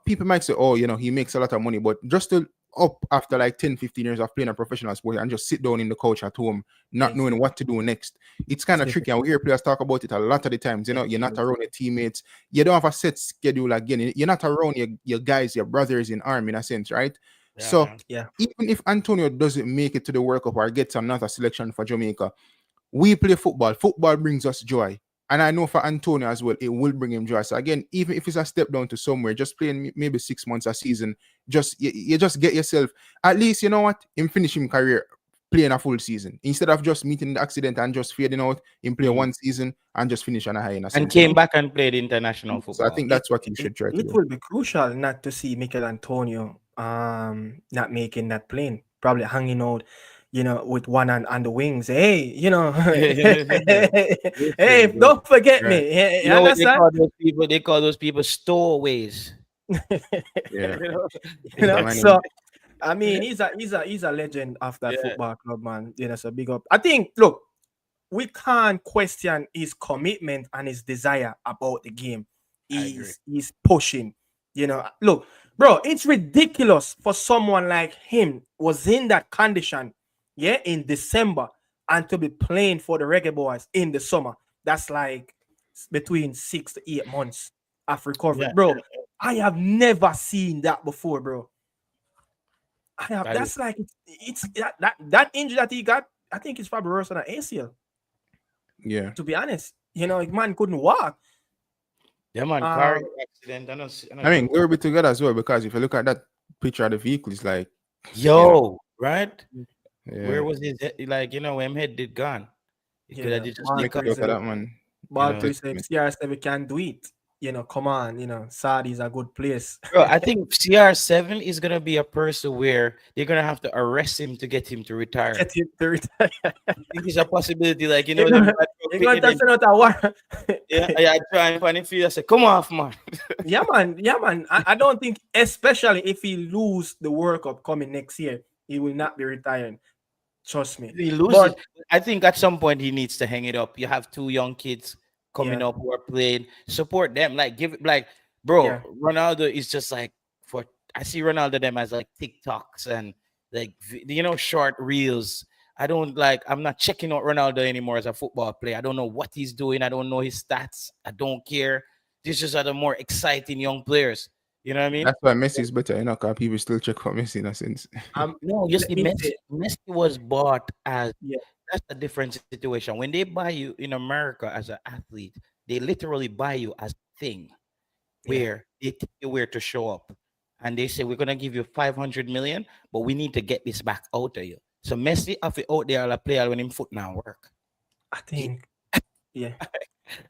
[SPEAKER 3] People might say, oh, he makes a lot of money, but just to up after like 10, 15 years of playing a professional sport and just sit down in the couch at home, not knowing what to do next. It's kind of tricky. And we hear players talk about it a lot of the times. You're not around your teammates. You don't have a set schedule again. You're not around your guys, your brothers in arm in a sense, right? So
[SPEAKER 2] yeah,
[SPEAKER 1] yeah,
[SPEAKER 3] even if Antonio doesn't make it to the World Cup or gets another selection for Jamaica, we play football. Football brings us joy. And I know for Antonio as well, it will bring him joy. So again, even if it's a step down to somewhere, just playing maybe 6 months a season, just you just get yourself at least, you know what, him finish him career playing a full season instead of just meeting the accident and just fading out. Him play one season and just finish on a high in a
[SPEAKER 2] And
[SPEAKER 3] sense.
[SPEAKER 2] came back and played international
[SPEAKER 3] So I
[SPEAKER 2] football.
[SPEAKER 3] think that's what he should try to
[SPEAKER 1] It
[SPEAKER 3] do.
[SPEAKER 1] will be crucial not to see Mikel Antonio not making that plane, probably hanging out, with one hand on the wings. Hey, hey,
[SPEAKER 2] Listen, bro.
[SPEAKER 1] don't forget
[SPEAKER 3] Right.
[SPEAKER 1] me. You
[SPEAKER 2] You know what they
[SPEAKER 1] understand?
[SPEAKER 2] call those people? They call those people stowaways.
[SPEAKER 3] Yeah.
[SPEAKER 2] You know?
[SPEAKER 3] Man,
[SPEAKER 1] So I mean, he's a legend of that
[SPEAKER 2] Yeah.
[SPEAKER 1] football club, man. So big up. I think, look, we can't question his commitment and his desire about the game. He's pushing. Look, bro, it's ridiculous for someone like him was in that condition, in December, and to be playing for the Reggae Boys in the summer. That's like between 6 to 8 months of recovery,
[SPEAKER 2] Yeah.
[SPEAKER 1] bro. I have never seen that before, bro. That's like it's that injury that he got. I think it's probably worse than an ACL.
[SPEAKER 3] yeah.
[SPEAKER 1] To be honest, man couldn't walk.
[SPEAKER 2] Yeah, man. Car accident.
[SPEAKER 3] I mean, we'll be together as well because if you look at that picture of the vehicle, it's like
[SPEAKER 2] right?
[SPEAKER 3] yeah.
[SPEAKER 2] Where was his head? Like, when his head did gone. He could have just
[SPEAKER 1] Mark
[SPEAKER 2] sneak up.
[SPEAKER 3] Look at that man.
[SPEAKER 1] Barclays said CR7 can do it. Come on, Saudi's a good place.
[SPEAKER 2] Bro, I think CR7 is gonna be a person where they're gonna have to arrest him to get him to retire.
[SPEAKER 1] Get him to retire.
[SPEAKER 2] I think it's a possibility, like
[SPEAKER 1] You're gonna touch another war.
[SPEAKER 2] I try and find it. I say, come off, man.
[SPEAKER 1] Yeah, man. I don't think, especially if he lose the World Cup coming next year, he will not be retiring. Trust me.
[SPEAKER 2] He loses. I think at some point he needs to hang it up. You have 2 young kids coming up who are playing. Support them. Like, give it, like, bro, Ronaldo is just like, I see Ronaldo them as like TikToks and like, short reels. I'm not checking out Ronaldo anymore as a football player. I don't know what he's doing. I don't know his stats. I don't care. These just are the more exciting young players. You know what I mean?
[SPEAKER 3] That's why Messi is better, because people still check for Messi in a sense.
[SPEAKER 2] No, you see, Messi was bought as that's a different situation. When they buy you in America as an athlete, they literally buy you as a thing where they tell you where to show up. And they say, we're gonna give you 500 million, but we need to get this back out of you. So Messi have it out there a player when him foot now work.
[SPEAKER 1] I think,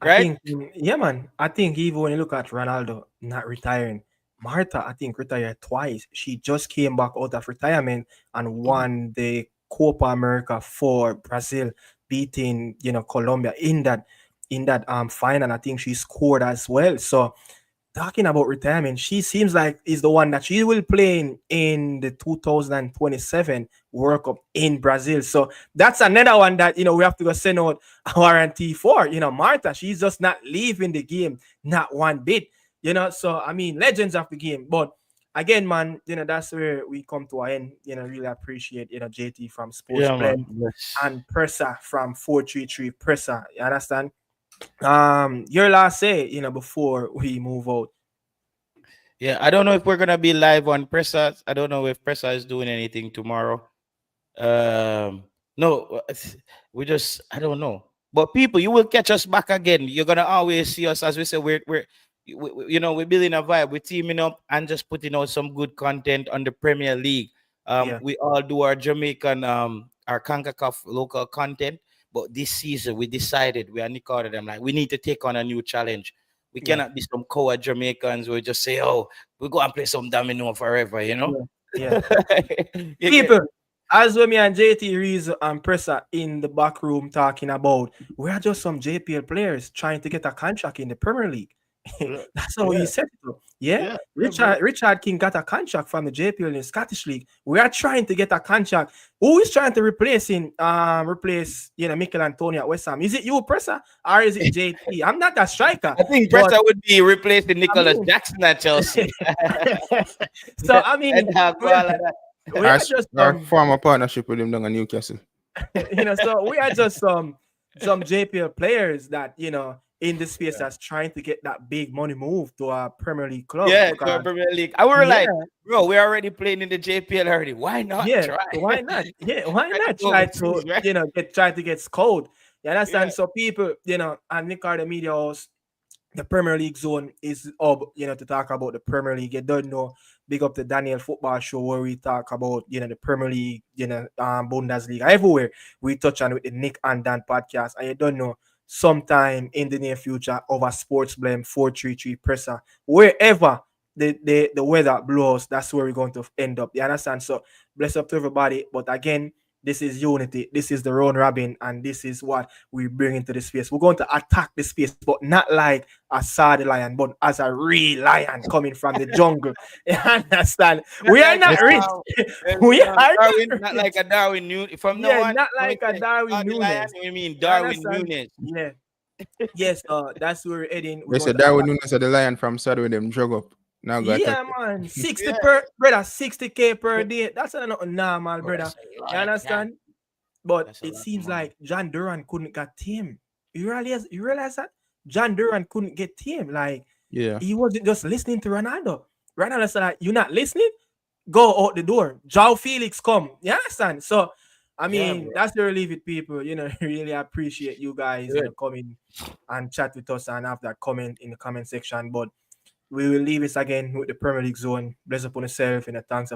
[SPEAKER 2] right?
[SPEAKER 1] Man. I think even when you look at Ronaldo not retiring, Marta, I think, retired twice. She just came back out of retirement and won the Copa America for Brazil, beating Colombia in that final. I think she scored as well. So talking about retirement, she seems like is the one that she will play in the 2027 World Cup in Brazil. So that's another one that we have to go send out a warranty for. Marta, she's just not leaving the game, not one bit. So I mean, legends of the game. But again, man, that's where we come to an end. Really appreciate JT from Sports Blend and Pressa from 433 Pressa. You understand? Your last say, before we move out.
[SPEAKER 2] Yeah, I don't know if we're gonna be live on Pressa. I don't know if Pressa is doing anything tomorrow. No, I don't know. But people, you will catch us back again. You're gonna always see us, as we say, we're building a vibe. We're teaming up and just putting out some good content on the Premier League. We all do our Jamaican, our CONCACAF local content. But this season, we decided, we are Nick them, like, we need to take on a new challenge. We cannot be some coward Jamaicans who just say, oh, we go and play some domino forever,
[SPEAKER 1] Yeah. People, as when me and JT Rees and Pressa in the back room talking about, we are just some JPL players trying to get a contract in the Premier League. That's how he said it. Yeah. Richard King got a contract from the JPL in the Scottish League. We are trying to get a contract. Who is trying to replace Mikel Antonio at West Ham? Is it you, Pressa, or is it JT? I'm not a striker.
[SPEAKER 2] I think Pressa would be replacing Nicholas Jackson at Chelsea.
[SPEAKER 1] So I mean, we are just
[SPEAKER 3] form a partnership with him down in Newcastle.
[SPEAKER 1] So we are just some JPL players that in this space that's trying to get that big money move to a Premier League club.
[SPEAKER 2] Yeah, to a Premier League. I were like, bro, we're already playing in the JPL already. Why not?
[SPEAKER 1] Why not? Yeah, why not try to try to get scored? You understand? So people, and we call the media house, the Premier League zone is up, to talk about the Premier League. You don't know, big up the Daniel Football Show where we talk about, the Premier League, Bundesliga, everywhere we touch on with the Nick and Dan podcast. And you don't know, sometime in the near future, over Sports Blame 433 Presser, wherever the weather blows, that's where we're going to end up. You understand? So bless up to everybody. But again, this is unity. This is the round robin, and this is what we bring into the space. We're going to attack the space, but not like a sad lion, but as a real lion coming from the jungle. You understand? We are not rich. We are
[SPEAKER 2] not like a Darwin Nunes. From
[SPEAKER 1] now on, not like a Darwin Nunes.
[SPEAKER 2] We mean Darwin Nunes.
[SPEAKER 1] Yeah. Yes, that's where we're heading.
[SPEAKER 3] They said Darwin Nunes are the lion from Saturday with them drug up. Now
[SPEAKER 1] man, 60K per day. That's not normal, brother. You understand? But it seems like John Duran couldn't get team. You realize that John Duran couldn't get team. Like, he wasn't just listening to Ronaldo. Ronaldo said, like, "You're not listening? Go out the door. João Felix come." You understand? So, I mean, that's the relief it, people. Really appreciate you guys coming and chat with us and have that comment in the comment section. But we will leave this again with the Premier League zone. Bless upon yourself, and thanks